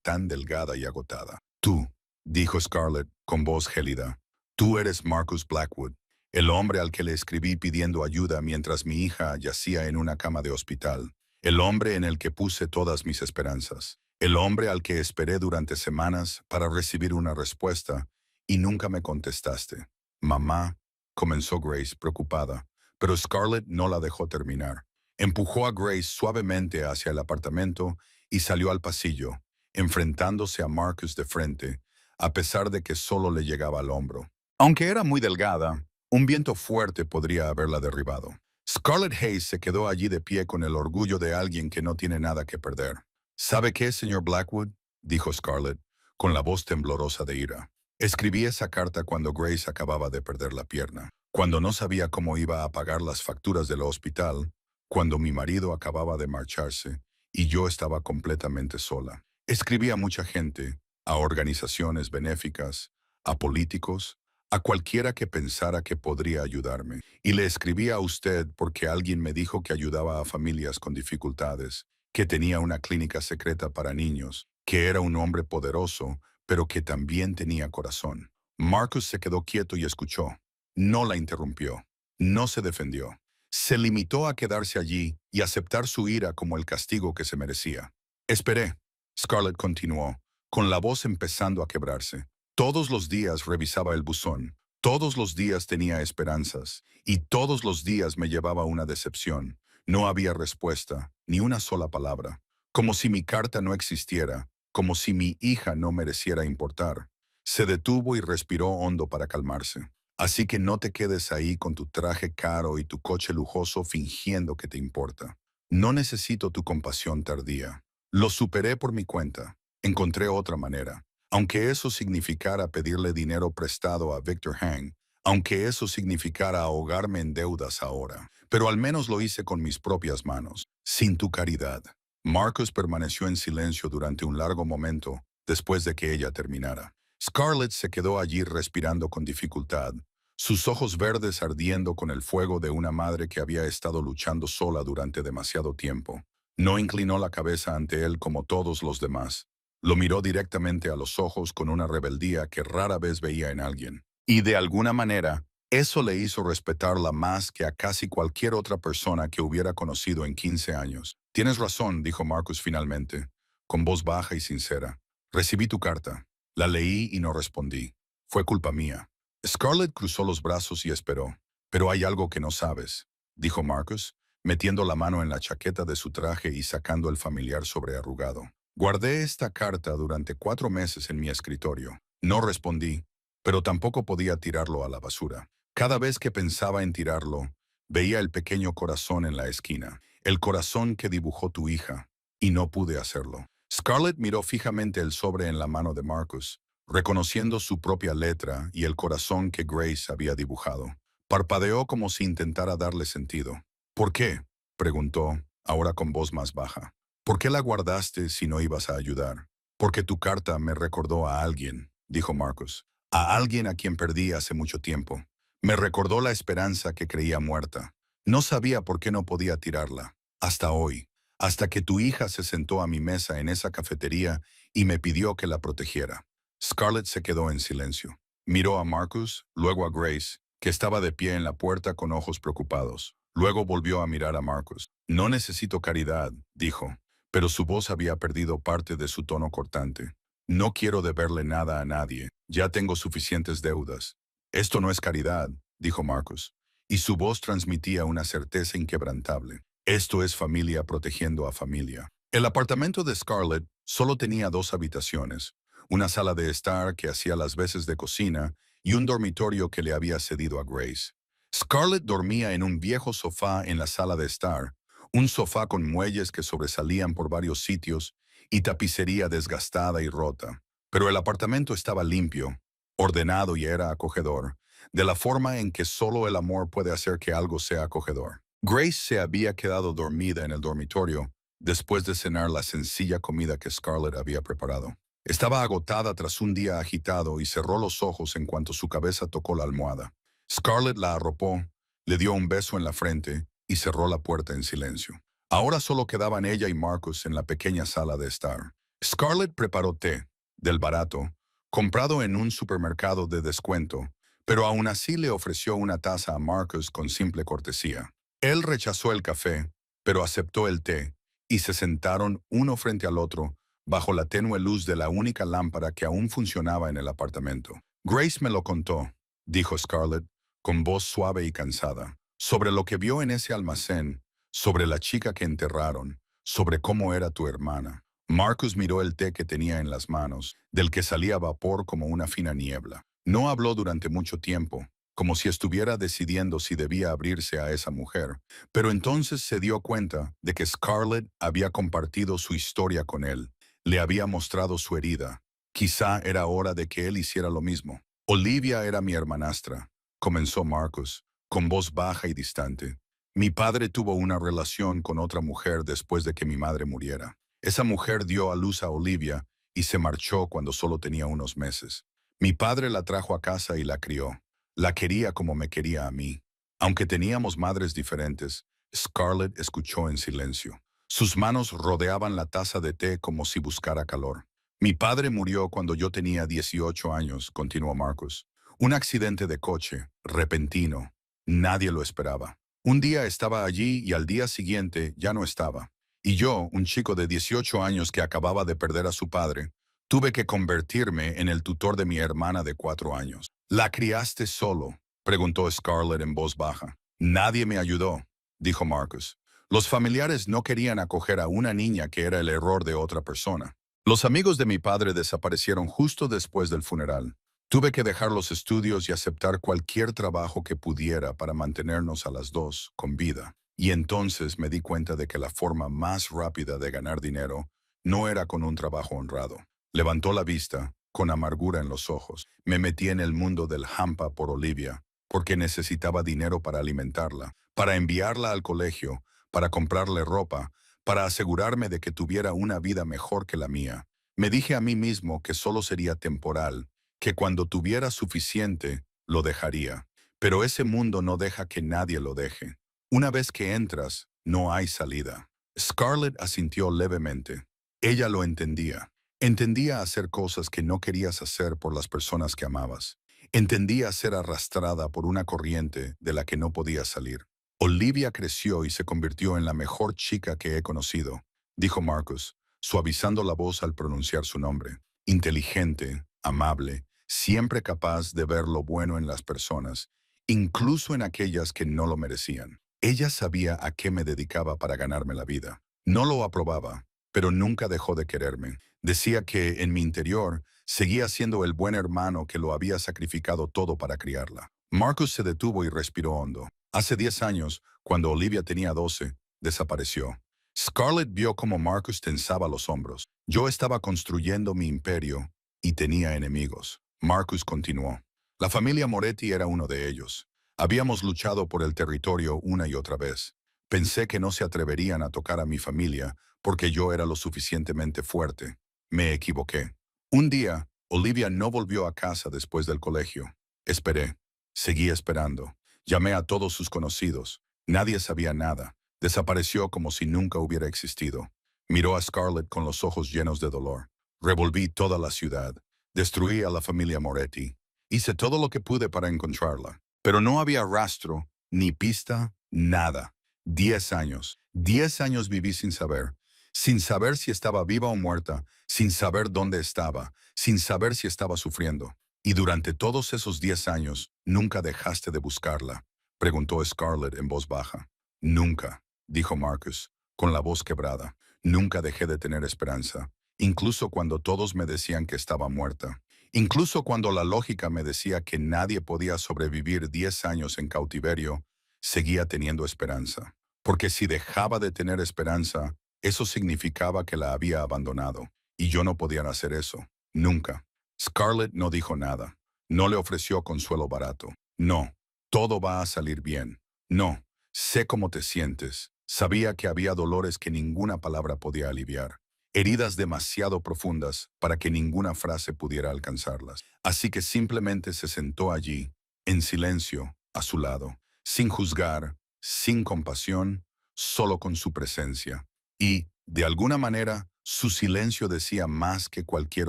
tan delgada y agotada. Tú, dijo Scarlett con voz gélida, tú eres Marcus Blackwood, el hombre al que le escribí pidiendo ayuda mientras mi hija yacía en una cama de hospital, el hombre en el que puse todas mis esperanzas, el hombre al que esperé durante semanas para recibir una respuesta y nunca me contestaste. Mamá, comenzó Grace preocupada, pero Scarlett no la dejó terminar. Empujó a Grace suavemente hacia el apartamento y salió al pasillo, enfrentándose a Marcus de frente, a pesar de que solo le llegaba al hombro. Aunque era muy delgada, un viento fuerte podría haberla derribado. Scarlett Hayes se quedó allí de pie con el orgullo de alguien que no tiene nada que perder. ¿Sabe qué, señor Blackwood?, dijo Scarlett, con la voz temblorosa de ira. Escribí esa carta cuando Grace acababa de perder la pierna, cuando no sabía cómo iba a pagar las facturas del hospital, cuando mi marido acababa de marcharse y yo estaba completamente sola. Escribí a mucha gente, a organizaciones benéficas, a políticos, a cualquiera que pensara que podría ayudarme. Y le escribí a usted porque alguien me dijo que ayudaba a familias con dificultades, que tenía una clínica secreta para niños, que era un hombre poderoso, pero que también tenía corazón. Marcus se quedó quieto y escuchó. No la interrumpió. No se defendió. Se limitó a quedarse allí y aceptar su ira como el castigo que se merecía. Esperé, Scarlett continuó, con la voz empezando a quebrarse. Todos los días revisaba el buzón. Todos los días tenía esperanzas. Y todos los días me llevaba una decepción. No había respuesta, ni una sola palabra. Como si mi carta no existiera, como si mi hija no mereciera importar. Se detuvo y respiró hondo para calmarse. Así que no te quedes ahí con tu traje caro y tu coche lujoso fingiendo que te importa. No necesito tu compasión tardía. Lo superé por mi cuenta. Encontré otra manera. Aunque eso significara pedirle dinero prestado a Victor Hang, aunque eso significara ahogarme en deudas ahora, pero al menos lo hice con mis propias manos, sin tu caridad. Marcus permaneció en silencio durante un largo momento después de que ella terminara. Scarlett se quedó allí respirando con dificultad, sus ojos verdes ardiendo con el fuego de una madre que había estado luchando sola durante demasiado tiempo. No inclinó la cabeza ante él como todos los demás. Lo miró directamente a los ojos con una rebeldía que rara vez veía en alguien. Y de alguna manera, eso le hizo respetarla más que a casi cualquier otra persona que hubiera conocido en 15 años. Tienes razón, dijo Marcus finalmente, con voz baja y sincera. Recibí tu carta. La leí y no respondí. Fue culpa mía. Scarlett cruzó los brazos y esperó. Pero hay algo que no sabes, dijo Marcus, metiendo la mano en la chaqueta de su traje y sacando el familiar sobrearrugado. Guardé esta carta durante 4 meses en mi escritorio. No respondí, pero tampoco podía tirarlo a la basura. Cada vez que pensaba en tirarlo, veía el pequeño corazón en la esquina, el corazón que dibujó tu hija, y no pude hacerlo. Scarlett miró fijamente el sobre en la mano de Marcus, reconociendo su propia letra y el corazón que Grace había dibujado. Parpadeó como si intentara darle sentido. ¿Por qué?, preguntó, ahora con voz más baja. ¿Por qué la guardaste si no ibas a ayudar? Porque tu carta me recordó a alguien, dijo Marcus. A alguien a quien perdí hace mucho tiempo. Me recordó la esperanza que creía muerta. No sabía por qué no podía tirarla. Hasta hoy. Hasta que tu hija se sentó a mi mesa en esa cafetería y me pidió que la protegiera. Scarlett se quedó en silencio. Miró a Marcus, luego a Grace, que estaba de pie en la puerta con ojos preocupados. Luego volvió a mirar a Marcus. No necesito caridad, dijo, pero su voz había perdido parte de su tono cortante. No quiero deberle nada a nadie. Ya tengo suficientes deudas. Esto no es caridad, dijo Marcus, y su voz transmitía una certeza inquebrantable. Esto es familia protegiendo a familia. El apartamento de Scarlett solo tenía 2 habitaciones, una sala de estar que hacía las veces de cocina y un dormitorio que le había cedido a Grace. Scarlett dormía en un viejo sofá en la sala de estar, un sofá con muelles que sobresalían por varios sitios y tapicería desgastada y rota. Pero el apartamento estaba limpio, ordenado y era acogedor, de la forma en que solo el amor puede hacer que algo sea acogedor. Grace se había quedado dormida en el dormitorio después de cenar la sencilla comida que Scarlett había preparado. Estaba agotada tras un día agitado y cerró los ojos en cuanto su cabeza tocó la almohada. Scarlett la arropó, le dio un beso en la frente y cerró la puerta en silencio. Ahora solo quedaban ella y Marcus en la pequeña sala de estar. Scarlett preparó té, del barato, comprado en un supermercado de descuento, pero aún así le ofreció una taza a Marcus con simple cortesía. Él rechazó el café, pero aceptó el té, y se sentaron uno frente al otro, bajo la tenue luz de la única lámpara que aún funcionaba en el apartamento. Grace me lo contó, dijo Scarlett, con voz suave y cansada, sobre lo que vio en ese almacén, sobre la chica que enterraron, sobre cómo era tu hermana. Marcus miró el té que tenía en las manos, del que salía vapor como una fina niebla. No habló durante mucho tiempo, como si estuviera decidiendo si debía abrirse a esa mujer, pero entonces se dio cuenta de que Scarlett había compartido su historia con él, le había mostrado su herida. Quizá era hora de que él hiciera lo mismo. Olivia era mi hermanastra, comenzó Marcus, con voz baja y distante. Mi padre tuvo una relación con otra mujer después de que mi madre muriera. Esa mujer dio a luz a Olivia y se marchó cuando solo tenía unos meses. Mi padre la trajo a casa y la crió. La quería como me quería a mí. Aunque teníamos madres diferentes, Scarlett escuchó en silencio. Sus manos rodeaban la taza de té como si buscara calor. Mi padre murió cuando yo tenía 18 años, continuó Marcus. Un accidente de coche, repentino. Nadie lo esperaba. Un día estaba allí y al día siguiente ya no estaba. Y yo, un chico de 18 años que acababa de perder a su padre, tuve que convertirme en el tutor de mi hermana de 4 años. ¿La criaste solo?, preguntó Scarlett en voz baja. Nadie me ayudó, dijo Marcus. Los familiares no querían acoger a una niña que era el error de otra persona. Los amigos de mi padre desaparecieron justo después del funeral. Tuve que dejar los estudios y aceptar cualquier trabajo que pudiera para mantenernos a las dos con vida. Y entonces me di cuenta de que la forma más rápida de ganar dinero no era con un trabajo honrado. Levantó la vista, con amargura en los ojos. Me metí en el mundo del hampa por Olivia, porque necesitaba dinero para alimentarla, para enviarla al colegio, para comprarle ropa, para asegurarme de que tuviera una vida mejor que la mía. Me dije a mí mismo que solo sería temporal, que cuando tuviera suficiente, lo dejaría. Pero ese mundo no deja que nadie lo deje. Una vez que entras, no hay salida. Scarlett asintió levemente. Ella lo entendía. Entendía hacer cosas que no querías hacer por las personas que amabas. Entendía ser arrastrada por una corriente de la que no podías salir. Olivia creció y se convirtió en la mejor chica que he conocido, dijo Marcus, suavizando la voz al pronunciar su nombre. Inteligente, amable, siempre capaz de ver lo bueno en las personas, incluso en aquellas que no lo merecían. Ella sabía a qué me dedicaba para ganarme la vida. No lo aprobaba, pero nunca dejó de quererme. Decía que, en mi interior, seguía siendo el buen hermano que lo había sacrificado todo para criarla. Marcus se detuvo y respiró hondo. Hace 10 años, cuando Olivia tenía 12, desapareció. Scarlett vio cómo Marcus tensaba los hombros. Yo estaba construyendo mi imperio y tenía enemigos. Marcus continuó. La familia Moretti era uno de ellos. Habíamos luchado por el territorio una y otra vez. Pensé que no se atreverían a tocar a mi familia porque yo era lo suficientemente fuerte. Me equivoqué. Un día, Olivia no volvió a casa después del colegio. Esperé. Seguí esperando. Llamé a todos sus conocidos. Nadie sabía nada. Desapareció como si nunca hubiera existido. Miró a Scarlett con los ojos llenos de dolor. Revolví toda la ciudad. Destruí a la familia Moretti. Hice todo lo que pude para encontrarla. Pero no había rastro, ni pista, nada. 10 años. 10 años viví sin saber si estaba viva o muerta, sin saber dónde estaba, sin saber si estaba sufriendo. Y durante todos esos 10 años, ¿nunca dejaste de buscarla?, preguntó Scarlett en voz baja. Nunca, dijo Marcus, con la voz quebrada. Nunca dejé de tener esperanza, incluso cuando todos me decían que estaba muerta. Incluso cuando la lógica me decía que nadie podía sobrevivir 10 años en cautiverio, seguía teniendo esperanza. Porque si dejaba de tener esperanza, eso significaba que la había abandonado. Y yo no podía hacer eso. Nunca. Scarlett no dijo nada. No le ofreció consuelo barato. No, todo va a salir bien. No, sé cómo te sientes. Sabía que había dolores que ninguna palabra podía aliviar. Heridas demasiado profundas para que ninguna frase pudiera alcanzarlas. Así que simplemente se sentó allí, en silencio, a su lado, sin juzgar, sin compasión, solo con su presencia. Y, de alguna manera, su silencio decía más que cualquier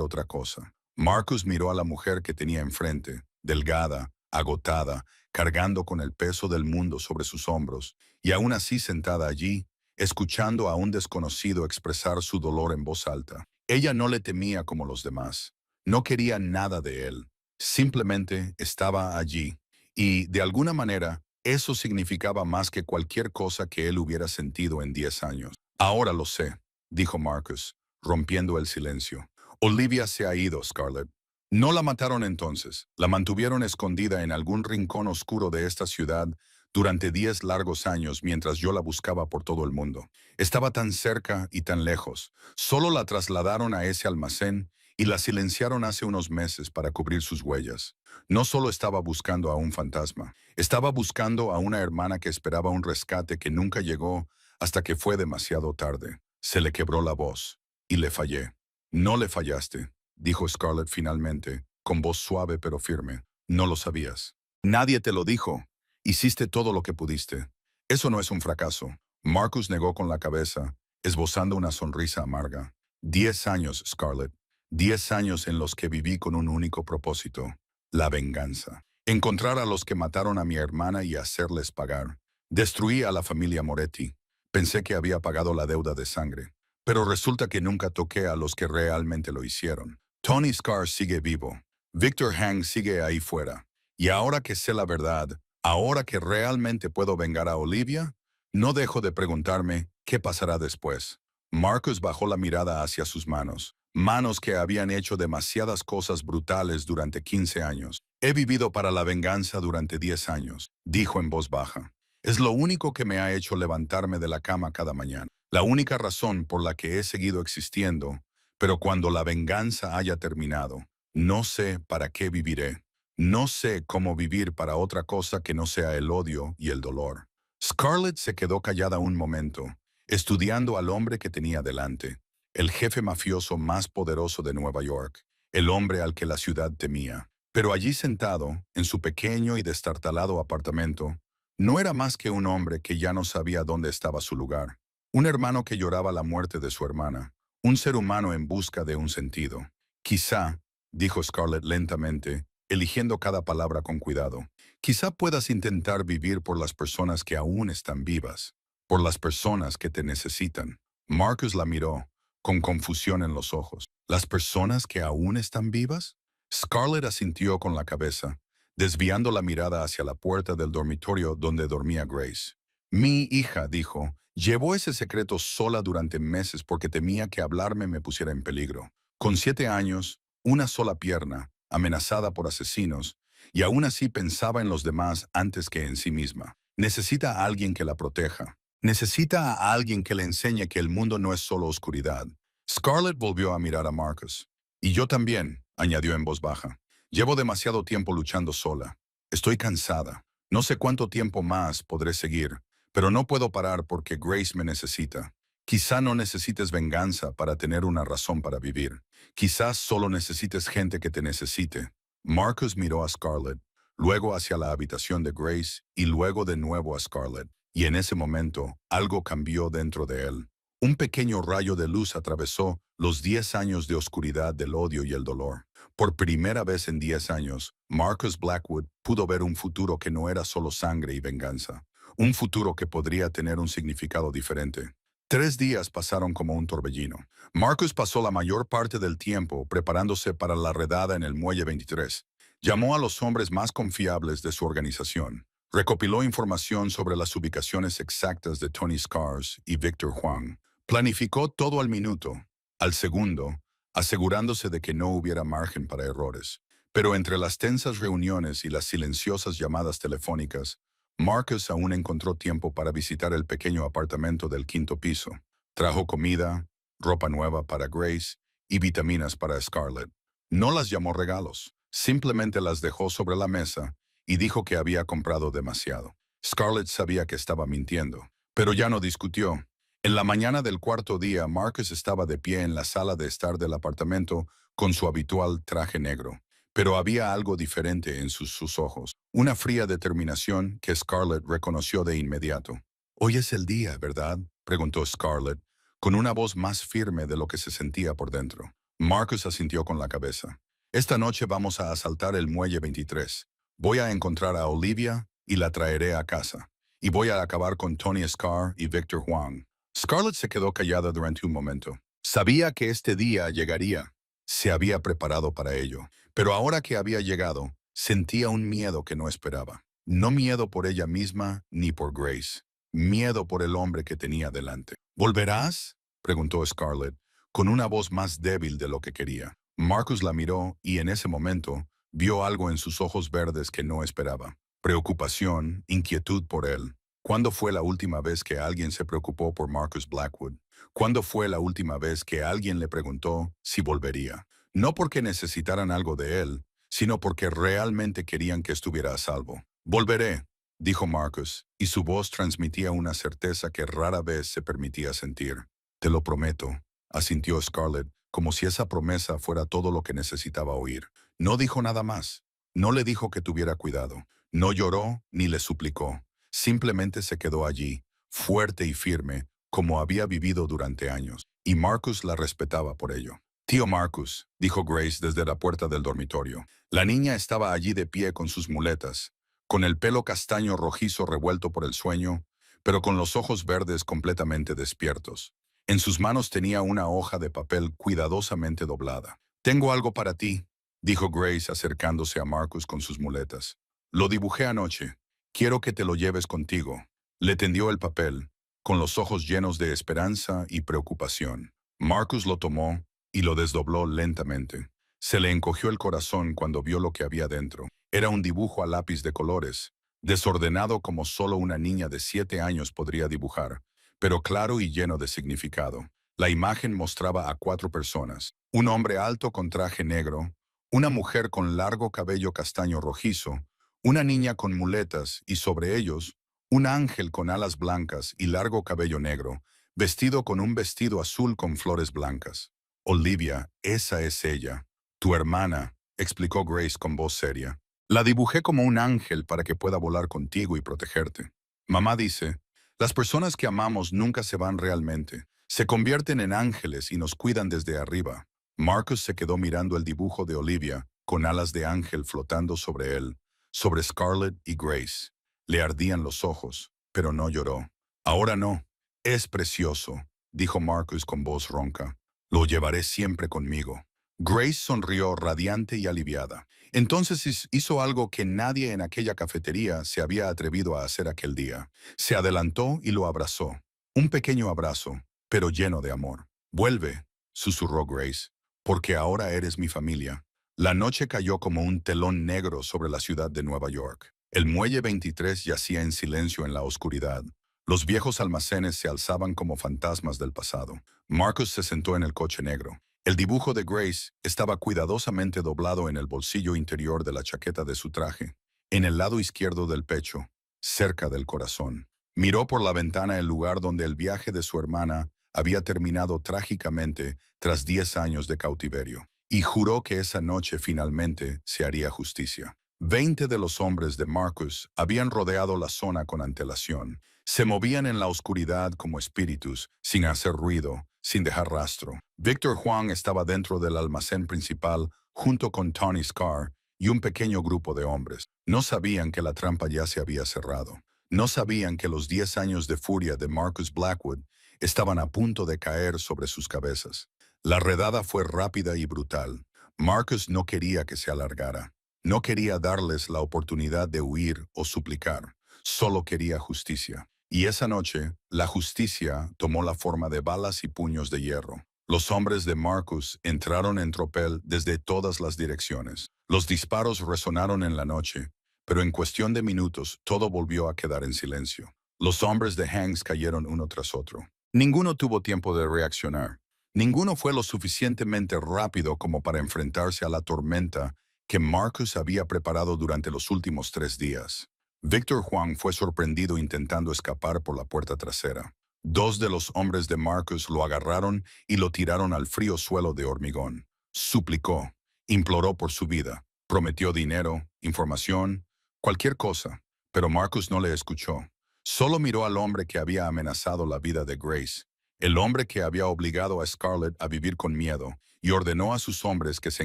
otra cosa. Marcus miró a la mujer que tenía enfrente, delgada, agotada, cargando con el peso del mundo sobre sus hombros, y aún así sentada allí, escuchando a un desconocido expresar su dolor en voz alta. Ella no le temía como los demás. No quería nada de él. Simplemente estaba allí. Y, de alguna manera, eso significaba más que cualquier cosa que él hubiera sentido en 10 años. Ahora lo sé, dijo Marcus, rompiendo el silencio. Olivia se ha ido, Scarlett. No la mataron entonces. La mantuvieron escondida en algún rincón oscuro de esta ciudad durante 10 largos años mientras yo la buscaba por todo el mundo. Estaba tan cerca y tan lejos. Solo la trasladaron a ese almacén y la silenciaron hace unos meses para cubrir sus huellas. No solo estaba buscando a un fantasma, estaba buscando a una hermana que esperaba un rescate que nunca llegó hasta que fue demasiado tarde. Se le quebró la voz. Y le fallé. No le fallaste, dijo Scarlett finalmente, con voz suave pero firme. No lo sabías. Nadie te lo dijo. Hiciste todo lo que pudiste. Eso no es un fracaso. Marcus negó con la cabeza, esbozando una sonrisa amarga. 10 años, Scarlett. 10 años en los que viví con un único propósito: la venganza. Encontrar a los que mataron a mi hermana y hacerles pagar. Destruí a la familia Moretti. Pensé que había pagado la deuda de sangre. Pero resulta que nunca toqué a los que realmente lo hicieron. Tony Scar sigue vivo. Victor Hang sigue ahí fuera. Y ahora que sé la verdad, ahora que realmente puedo vengar a Olivia, no dejo de preguntarme qué pasará después. Marcus bajó la mirada hacia sus manos. Manos que habían hecho demasiadas cosas brutales durante 15 años. He vivido para la venganza durante 10 años, dijo en voz baja. Es lo único que me ha hecho levantarme de la cama cada mañana. La única razón por la que he seguido existiendo, pero cuando la venganza haya terminado, no sé para qué viviré. No sé cómo vivir para otra cosa que no sea el odio y el dolor. Scarlett se quedó callada un momento, estudiando al hombre que tenía delante, el jefe mafioso más poderoso de Nueva York, el hombre al que la ciudad temía. Pero allí sentado, en su pequeño y destartalado apartamento, no era más que un hombre que ya no sabía dónde estaba su lugar. Un hermano que lloraba la muerte de su hermana. Un ser humano en busca de un sentido. Quizá, dijo Scarlett lentamente, eligiendo cada palabra con cuidado, quizá puedas intentar vivir por las personas que aún están vivas, por las personas que te necesitan. Marcus la miró, con confusión en los ojos. ¿Las personas que aún están vivas? Scarlett asintió con la cabeza, desviando la mirada hacia la puerta del dormitorio donde dormía Grace. Mi hija, dijo, llevó ese secreto sola durante meses porque temía que hablarme me pusiera en peligro. Con 7 años, una sola pierna, amenazada por asesinos, y aún así pensaba en los demás antes que en sí misma. Necesita a alguien que la proteja. Necesita a alguien que le enseñe que el mundo no es solo oscuridad. Scarlett volvió a mirar a Marcus. Y yo también, añadió en voz baja. Llevo demasiado tiempo luchando sola. Estoy cansada. No sé cuánto tiempo más podré seguir, pero no puedo parar porque Grace me necesita. Quizá no necesites venganza para tener una razón para vivir. Quizás solo necesites gente que te necesite. Marcus miró a Scarlett, luego hacia la habitación de Grace y luego de nuevo a Scarlett. Y en ese momento, algo cambió dentro de él. Un pequeño rayo de luz atravesó los 10 años de oscuridad del odio y el dolor. Por primera vez en 10 años, Marcus Blackwood pudo ver un futuro que no era solo sangre y venganza. Un futuro que podría tener un significado diferente. 3 días pasaron como un torbellino. Marcus pasó la mayor parte del tiempo preparándose para la redada en el Muelle 23. Llamó a los hombres más confiables de su organización. Recopiló información sobre las ubicaciones exactas de Tony Scars y Victor Huang. Planificó todo al minuto, al segundo, asegurándose de que no hubiera margen para errores. Pero entre las tensas reuniones y las silenciosas llamadas telefónicas, Marcus aún encontró tiempo para visitar el pequeño apartamento del 5º piso. Trajo comida, ropa nueva para Grace y vitaminas para Scarlett. No las llamó regalos, simplemente las dejó sobre la mesa y dijo que había comprado demasiado. Scarlett sabía que estaba mintiendo, pero ya no discutió. En la mañana del cuarto día, Marcus estaba de pie en la sala de estar del apartamento con su habitual traje negro. Pero había algo diferente en sus ojos, una fría determinación que Scarlett reconoció de inmediato. «Hoy es el día, ¿verdad?», preguntó Scarlett, con una voz más firme de lo que se sentía por dentro. Marcus asintió con la cabeza. «Esta noche vamos a asaltar el Muelle 23. Voy a encontrar a Olivia y la traeré a casa. Y voy a acabar con Tony Scar y Victor Huang». Scarlett se quedó callada durante un momento. Sabía que este día llegaría. Se había preparado para ello. Pero ahora que había llegado, sentía un miedo que no esperaba. No miedo por ella misma ni por Grace. Miedo por el hombre que tenía delante. «¿Volverás?», preguntó Scarlett, con una voz más débil de lo que quería. Marcus la miró y en ese momento vio algo en sus ojos verdes que no esperaba. Preocupación, inquietud por él. ¿Cuándo fue la última vez que alguien se preocupó por Marcus Blackwood? ¿Cuándo fue la última vez que alguien le preguntó si volvería? No porque necesitaran algo de él, sino porque realmente querían que estuviera a salvo. «Volveré», dijo Marcus, y su voz transmitía una certeza que rara vez se permitía sentir. «Te lo prometo», asintió Scarlett, como si esa promesa fuera todo lo que necesitaba oír. No dijo nada más. No le dijo que tuviera cuidado. No lloró ni le suplicó. Simplemente se quedó allí, fuerte y firme, como había vivido durante años, y Marcus la respetaba por ello. «Tío Marcus», dijo Grace desde la puerta del dormitorio. La niña estaba allí de pie con sus muletas, con el pelo castaño rojizo revuelto por el sueño, pero con los ojos verdes completamente despiertos. En sus manos tenía una hoja de papel cuidadosamente doblada. «Tengo algo para ti», dijo Grace acercándose a Marcus con sus muletas. «Lo dibujé anoche. Quiero que te lo lleves contigo». Le tendió el papel, con los ojos llenos de esperanza y preocupación. Marcus lo tomó y lo desdobló lentamente. Se le encogió el corazón cuando vio lo que había dentro. Era un dibujo a lápiz de colores, desordenado como solo una niña de 7 años podría dibujar, pero claro y lleno de significado. La imagen mostraba a 4 personas: un hombre alto con traje negro, una mujer con largo cabello castaño rojizo, una niña con muletas y sobre ellos, un ángel con alas blancas y largo cabello negro, vestido con un vestido azul con flores blancas. «Olivia, esa es ella. Tu hermana», explicó Grace con voz seria. «La dibujé como un ángel para que pueda volar contigo y protegerte. Mamá dice, las personas que amamos nunca se van realmente. Se convierten en ángeles y nos cuidan desde arriba». Marcus se quedó mirando el dibujo de Olivia, con alas de ángel flotando sobre él, sobre Scarlett y Grace. Le ardían los ojos, pero no lloró. «Ahora no. Es precioso», dijo Marcus con voz ronca. «Lo llevaré siempre conmigo». Grace sonrió radiante y aliviada. Entonces hizo algo que nadie en aquella cafetería se había atrevido a hacer aquel día. Se adelantó y lo abrazó. Un pequeño abrazo, pero lleno de amor. «Vuelve», susurró Grace, «porque ahora eres mi familia». La noche cayó como un telón negro sobre la ciudad de Nueva York. El Muelle 23 yacía en silencio en la oscuridad. Los viejos almacenes se alzaban como fantasmas del pasado. Marcus se sentó en el coche negro. El dibujo de Grace estaba cuidadosamente doblado en el bolsillo interior de la chaqueta de su traje, en el lado izquierdo del pecho, cerca del corazón. Miró por la ventana el lugar donde el viaje de su hermana había terminado trágicamente tras 10 años de cautiverio, y juró que esa noche finalmente se haría justicia. 20 de los hombres de Marcus habían rodeado la zona con antelación. Se movían en la oscuridad como espíritus, sin hacer ruido, sin dejar rastro. Victor Huang estaba dentro del almacén principal, junto con Tony Scar y un pequeño grupo de hombres. No sabían que la trampa ya se había cerrado. No sabían que los 10 años de furia de Marcus Blackwood estaban a punto de caer sobre sus cabezas. La redada fue rápida y brutal. Marcus no quería que se alargara. No quería darles la oportunidad de huir o suplicar. Solo quería justicia. Y esa noche, la justicia tomó la forma de balas y puños de hierro. Los hombres de Marcus entraron en tropel desde todas las direcciones. Los disparos resonaron en la noche, pero en cuestión de minutos todo volvió a quedar en silencio. Los hombres de Hanks cayeron uno tras otro. Ninguno tuvo tiempo de reaccionar. Ninguno fue lo suficientemente rápido como para enfrentarse a la tormenta que Marcus había preparado durante los últimos 3 días. Victor Huang fue sorprendido intentando escapar por la puerta trasera. 2 de los hombres de Marcus lo agarraron y lo tiraron al frío suelo de hormigón. Suplicó, imploró por su vida, prometió dinero, información, cualquier cosa, pero Marcus no le escuchó. Solo miró al hombre que había amenazado la vida de Grace, el hombre que había obligado a Scarlett a vivir con miedo, y ordenó a sus hombres que se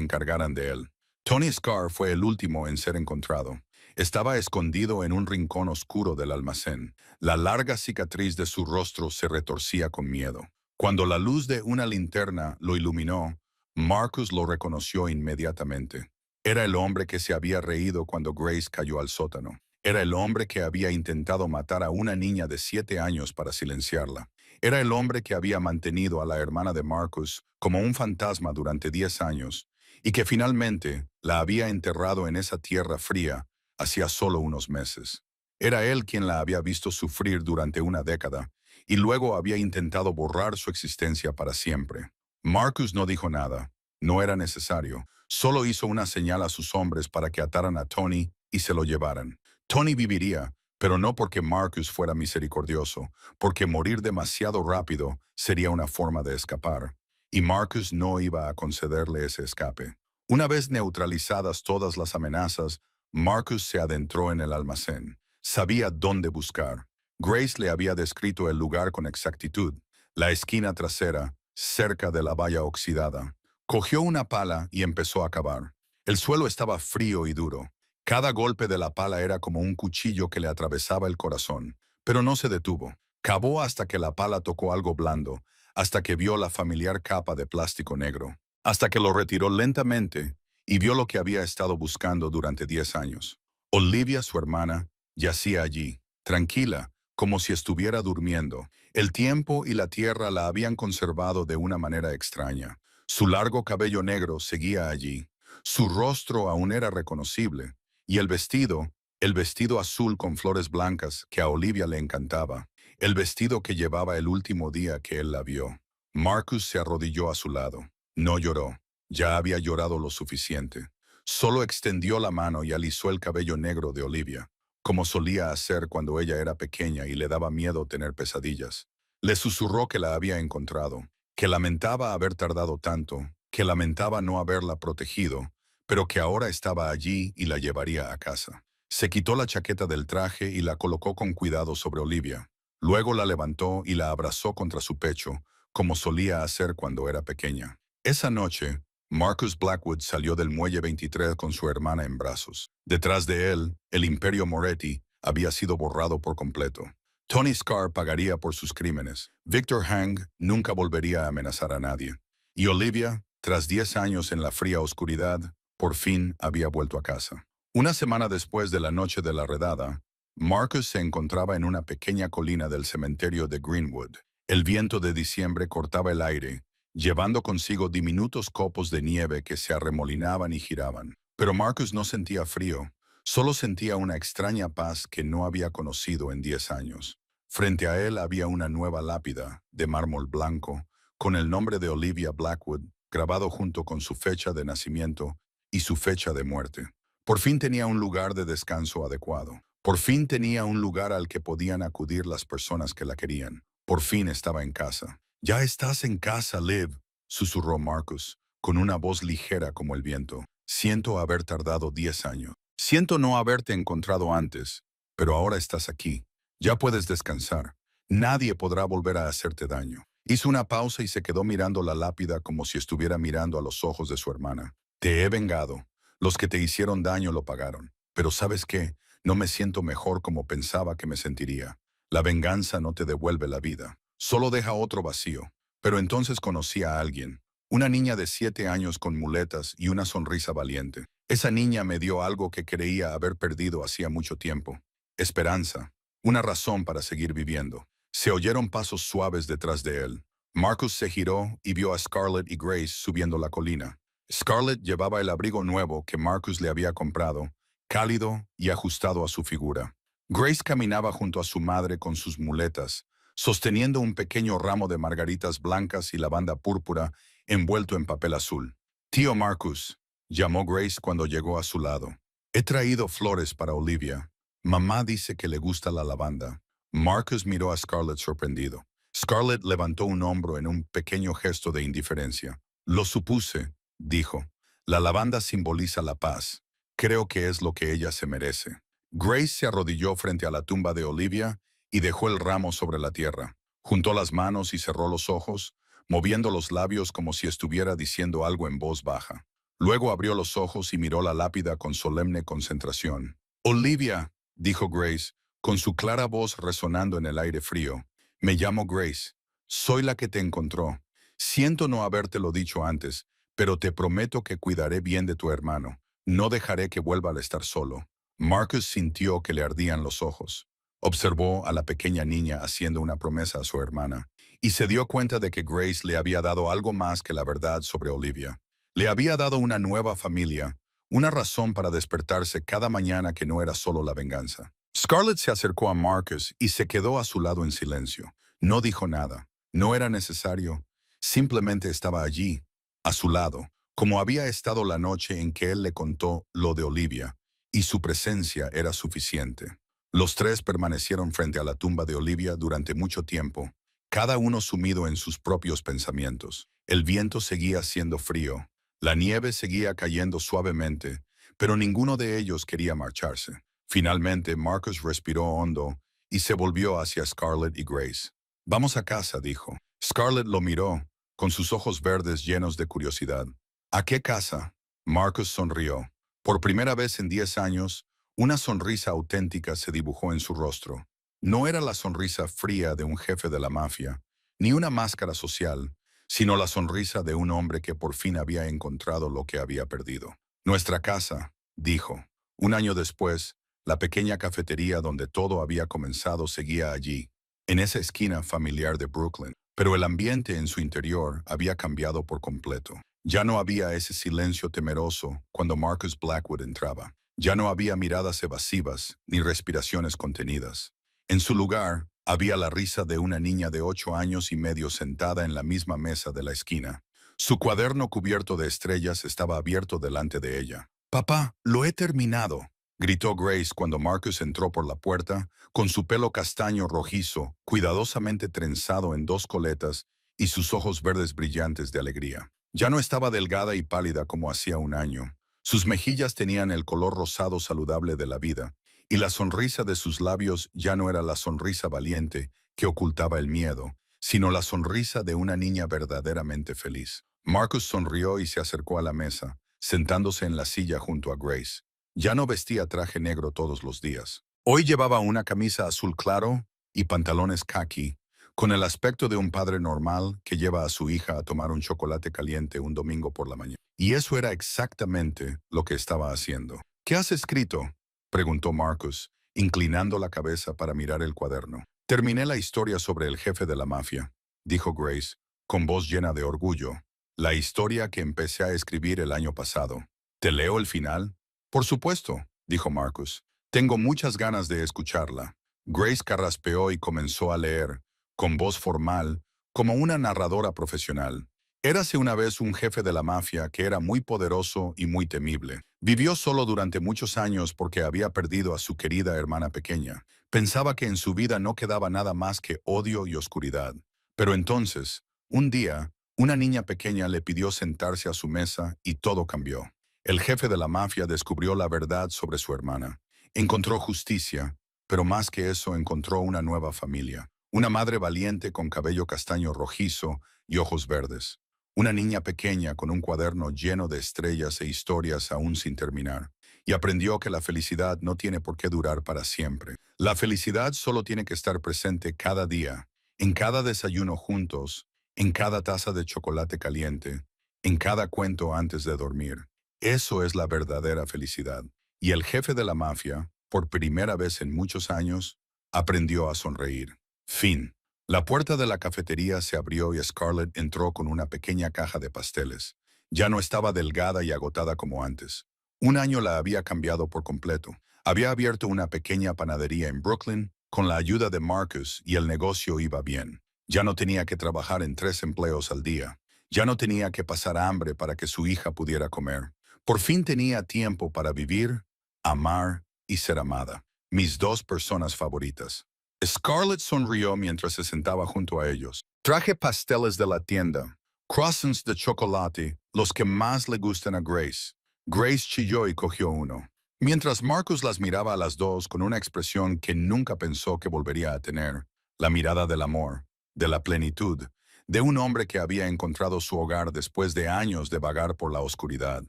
encargaran de él. Tony Scar fue el último en ser encontrado. Estaba escondido en un rincón oscuro del almacén. La larga cicatriz de su rostro se retorcía con miedo. Cuando la luz de una linterna lo iluminó, Marcus lo reconoció inmediatamente. Era el hombre que se había reído cuando Grace cayó al sótano. Era el hombre que había intentado matar a una niña de 7 años para silenciarla. Era el hombre que había mantenido a la hermana de Marcus como un fantasma durante 10 años y que finalmente la había enterrado en esa tierra fría hacía solo unos meses. Era él quien la había visto sufrir durante una década y luego había intentado borrar su existencia para siempre. Marcus no dijo nada. No era necesario. Solo hizo una señal a sus hombres para que ataran a Tony y se lo llevaran. Tony viviría, pero no porque Marcus fuera misericordioso, porque morir demasiado rápido sería una forma de escapar. Y Marcus no iba a concederle ese escape. Una vez neutralizadas todas las amenazas, Marcus se adentró en el almacén. Sabía dónde buscar. Grace le había descrito el lugar con exactitud. La esquina trasera, cerca de la valla oxidada. Cogió una pala y empezó a cavar. El suelo estaba frío y duro. Cada golpe de la pala era como un cuchillo que le atravesaba el corazón. Pero no se detuvo. Cavó hasta que la pala tocó algo blando, hasta que vio la familiar capa de plástico negro, hasta que lo retiró lentamente y vio lo que había estado buscando durante 10 años. Olivia, su hermana, yacía allí, tranquila, como si estuviera durmiendo. El tiempo y la tierra la habían conservado de una manera extraña. Su largo cabello negro seguía allí. Su rostro aún era reconocible. Y el vestido azul con flores blancas que a Olivia le encantaba, el vestido que llevaba el último día que él la vio. Marcus se arrodilló a su lado. No lloró. Ya había llorado lo suficiente. Solo extendió la mano y alisó el cabello negro de Olivia, como solía hacer cuando ella era pequeña y le daba miedo tener pesadillas. Le susurró que la había encontrado, que lamentaba haber tardado tanto, que lamentaba no haberla protegido, pero que ahora estaba allí y la llevaría a casa. Se quitó la chaqueta del traje y la colocó con cuidado sobre Olivia. Luego la levantó y la abrazó contra su pecho, como solía hacer cuando era pequeña. Esa noche, Marcus Blackwood salió del muelle 23 con su hermana en brazos. Detrás de él, el Imperio Moretti había sido borrado por completo. Tony Scar pagaría por sus crímenes. Victor Hang nunca volvería a amenazar a nadie. Y Olivia, tras 10 años en la fría oscuridad, por fin había vuelto a casa. Una semana después de la noche de la redada, Marcus se encontraba en una pequeña colina del cementerio de Greenwood. El viento de diciembre cortaba el aire, llevando consigo diminutos copos de nieve que se arremolinaban y giraban. Pero Marcus no sentía frío, solo sentía una extraña paz que no había conocido en 10 años. Frente a él había una nueva lápida, de mármol blanco, con el nombre de Olivia Blackwood, grabado junto con su fecha de nacimiento y su fecha de muerte. Por fin tenía un lugar de descanso adecuado. Por fin tenía un lugar al que podían acudir las personas que la querían. Por fin estaba en casa. «Ya estás en casa, Liv», susurró Marcus, con una voz ligera como el viento. «Siento haber tardado 10 años. Siento no haberte encontrado antes, pero ahora estás aquí. Ya puedes descansar. Nadie podrá volver a hacerte daño. Hizo una pausa y se quedó mirando la lápida como si estuviera mirando a los ojos de su hermana. Te he vengado. Los que te hicieron daño lo pagaron. Pero ¿sabes qué? No me siento mejor como pensaba que me sentiría. La venganza no te devuelve la vida. Solo deja otro vacío. Pero entonces conocí a alguien. Una niña de 7 años con muletas y una sonrisa valiente. Esa niña me dio algo que creía haber perdido hacía mucho tiempo. Esperanza. Una razón para seguir viviendo. Se oyeron pasos suaves detrás de él. Marcus se giró y vio a Scarlett y Grace subiendo la colina. Scarlett llevaba el abrigo nuevo que Marcus le había comprado, cálido y ajustado a su figura. Grace caminaba junto a su madre con sus muletas, sosteniendo un pequeño ramo de margaritas blancas y lavanda púrpura envuelto en papel azul. Tío Marcus, llamó Grace cuando llegó a su lado. He traído flores para Olivia. Mamá dice que le gusta la lavanda. Marcus miró a Scarlett sorprendido. Scarlett levantó un hombro en un pequeño gesto de indiferencia. Lo supuse, dijo. La lavanda simboliza la paz. Creo que es lo que ella se merece. Grace se arrodilló frente a la tumba de Olivia y dejó el ramo sobre la tierra. Juntó las manos y cerró los ojos, moviendo los labios como si estuviera diciendo algo en voz baja. Luego abrió los ojos y miró la lápida con solemne concentración. Olivia, dijo Grace, con su clara voz resonando en el aire frío. Me llamo Grace. Soy la que te encontró. Siento no habértelo dicho antes, pero te prometo que cuidaré bien de tu hermano. No dejaré que vuelva a estar solo. Marcus sintió que le ardían los ojos. Observó a la pequeña niña haciendo una promesa a su hermana, y se dio cuenta de que Grace le había dado algo más que la verdad sobre Olivia. Le había dado una nueva familia, una razón para despertarse cada mañana que no era solo la venganza. Scarlett se acercó a Marcus y se quedó a su lado en silencio. No dijo nada. No era necesario. Simplemente estaba allí, a su lado, como había estado la noche en que él le contó lo de Olivia, y su presencia era suficiente. Los tres permanecieron frente a la tumba de Olivia durante mucho tiempo, cada uno sumido en sus propios pensamientos. El viento seguía siendo frío, la nieve seguía cayendo suavemente, pero ninguno de ellos quería marcharse. Finalmente, Marcus respiró hondo y se volvió hacia Scarlett y Grace. Vamos a casa, dijo. Scarlett lo miró, con sus ojos verdes llenos de curiosidad. ¿A qué casa? Marcus sonrió. Por primera vez en 10 años, una sonrisa auténtica se dibujó en su rostro. No era la sonrisa fría de un jefe de la mafia, ni una máscara social, sino la sonrisa de un hombre que por fin había encontrado lo que había perdido. Nuestra casa, dijo. Un año después, la pequeña cafetería donde todo había comenzado seguía allí, en esa esquina familiar de Brooklyn. Pero el ambiente en su interior había cambiado por completo. Ya no había ese silencio temeroso cuando Marcus Blackwood entraba. Ya no había miradas evasivas ni respiraciones contenidas. En su lugar, había la risa de una niña de 8 años y medio sentada en la misma mesa de la esquina. Su cuaderno cubierto de estrellas estaba abierto delante de ella. «Papá, lo he terminado», gritó Grace cuando Marcus entró por la puerta, con su pelo castaño rojizo, cuidadosamente trenzado en 2 coletas, y sus ojos verdes brillantes de alegría. Ya no estaba delgada y pálida como hacía un año. Sus mejillas tenían el color rosado saludable de la vida, y la sonrisa de sus labios ya no era la sonrisa valiente que ocultaba el miedo, sino la sonrisa de una niña verdaderamente feliz. Marcus sonrió y se acercó a la mesa, sentándose en la silla junto a Grace. Ya no vestía traje negro todos los días. Hoy llevaba una camisa azul claro y pantalones khaki, con el aspecto de un padre normal que lleva a su hija a tomar un chocolate caliente un domingo por la mañana. Y eso era exactamente lo que estaba haciendo. «¿Qué has escrito?», preguntó Marcus, inclinando la cabeza para mirar el cuaderno. «Terminé la historia sobre el jefe de la mafia», dijo Grace, con voz llena de orgullo. «La historia que empecé a escribir el año pasado. ¿Te leo el final?» «Por supuesto», dijo Marcus. «Tengo muchas ganas de escucharla». Grace carraspeó y comenzó a leer, con voz formal, como una narradora profesional. Érase una vez un jefe de la mafia que era muy poderoso y muy temible. Vivió solo durante muchos años porque había perdido a su querida hermana pequeña. Pensaba que en su vida no quedaba nada más que odio y oscuridad. Pero entonces, un día, una niña pequeña le pidió sentarse a su mesa y todo cambió. El jefe de la mafia descubrió la verdad sobre su hermana. Encontró justicia, pero más que eso encontró una nueva familia. Una madre valiente con cabello castaño rojizo y ojos verdes. Una niña pequeña con un cuaderno lleno de estrellas e historias aún sin terminar. Y aprendió que la felicidad no tiene por qué durar para siempre. La felicidad solo tiene que estar presente cada día, en cada desayuno juntos, en cada taza de chocolate caliente, en cada cuento antes de dormir. Eso es la verdadera felicidad. Y el jefe de la mafia, por primera vez en muchos años, aprendió a sonreír. Fin. La puerta de la cafetería se abrió y Scarlett entró con una pequeña caja de pasteles. Ya no estaba delgada y agotada como antes. Un año la había cambiado por completo. Había abierto una pequeña panadería en Brooklyn con la ayuda de Marcus y el negocio iba bien. Ya no tenía que trabajar en 3 empleos al día. Ya no tenía que pasar hambre para que su hija pudiera comer. Por fin tenía tiempo para vivir, amar y ser amada. Mis 2 personas favoritas. Scarlett sonrió mientras se sentaba junto a ellos. Traje pasteles de la tienda, croissants de chocolate, los que más le gustan a Grace. Grace chilló y cogió uno. Mientras Marcus las miraba a las dos con una expresión que nunca pensó que volvería a tener, la mirada del amor, de la plenitud, de un hombre que había encontrado su hogar después de años de vagar por la oscuridad.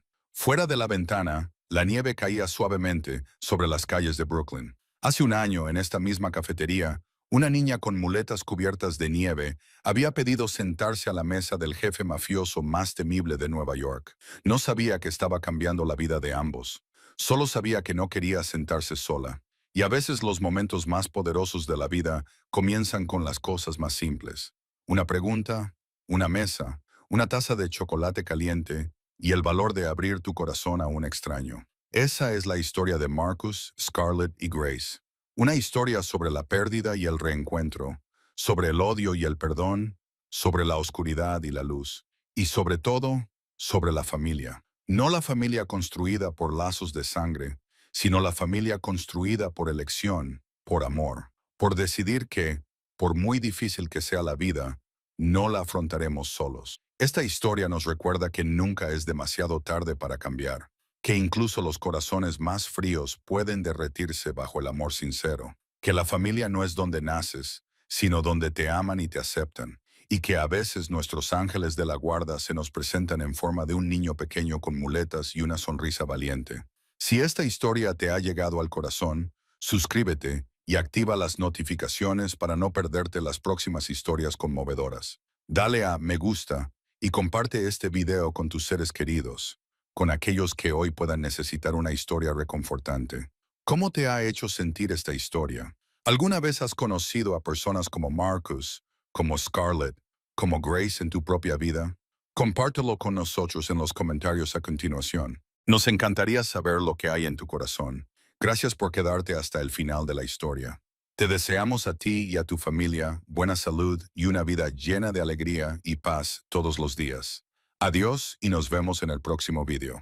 Fuera de la ventana, la nieve caía suavemente sobre las calles de Brooklyn. Hace un año, en esta misma cafetería, una niña con muletas cubiertas de nieve había pedido sentarse a la mesa del jefe mafioso más temible de Nueva York. No sabía que estaba cambiando la vida de ambos. Solo sabía que no quería sentarse sola. Y a veces los momentos más poderosos de la vida comienzan con las cosas más simples. Una pregunta, una mesa, una taza de chocolate caliente y el valor de abrir tu corazón a un extraño. Esa es la historia de Marcus, Scarlett y Grace. Una historia sobre la pérdida y el reencuentro, sobre el odio y el perdón, sobre la oscuridad y la luz, y sobre todo, sobre la familia. No la familia construida por lazos de sangre, sino la familia construida por elección, por amor, por decidir que, por muy difícil que sea la vida, no la afrontaremos solos. Esta historia nos recuerda que nunca es demasiado tarde para cambiar, que incluso los corazones más fríos pueden derretirse bajo el amor sincero, que la familia no es donde naces, sino donde te aman y te aceptan, y que a veces nuestros ángeles de la guarda se nos presentan en forma de un niño pequeño con muletas y una sonrisa valiente. Si esta historia te ha llegado al corazón, suscríbete y activa las notificaciones para no perderte las próximas historias conmovedoras. Dale a me gusta y comparte este video con tus seres queridos, con aquellos que hoy puedan necesitar una historia reconfortante. ¿Cómo te ha hecho sentir esta historia? ¿Alguna vez has conocido a personas como Marcus, como Scarlett, como Grace en tu propia vida? Compártelo con nosotros en los comentarios a continuación. Nos encantaría saber lo que hay en tu corazón. Gracias por quedarte hasta el final de la historia. Te deseamos a ti y a tu familia buena salud y una vida llena de alegría y paz todos los días. Adiós y nos vemos en el próximo video.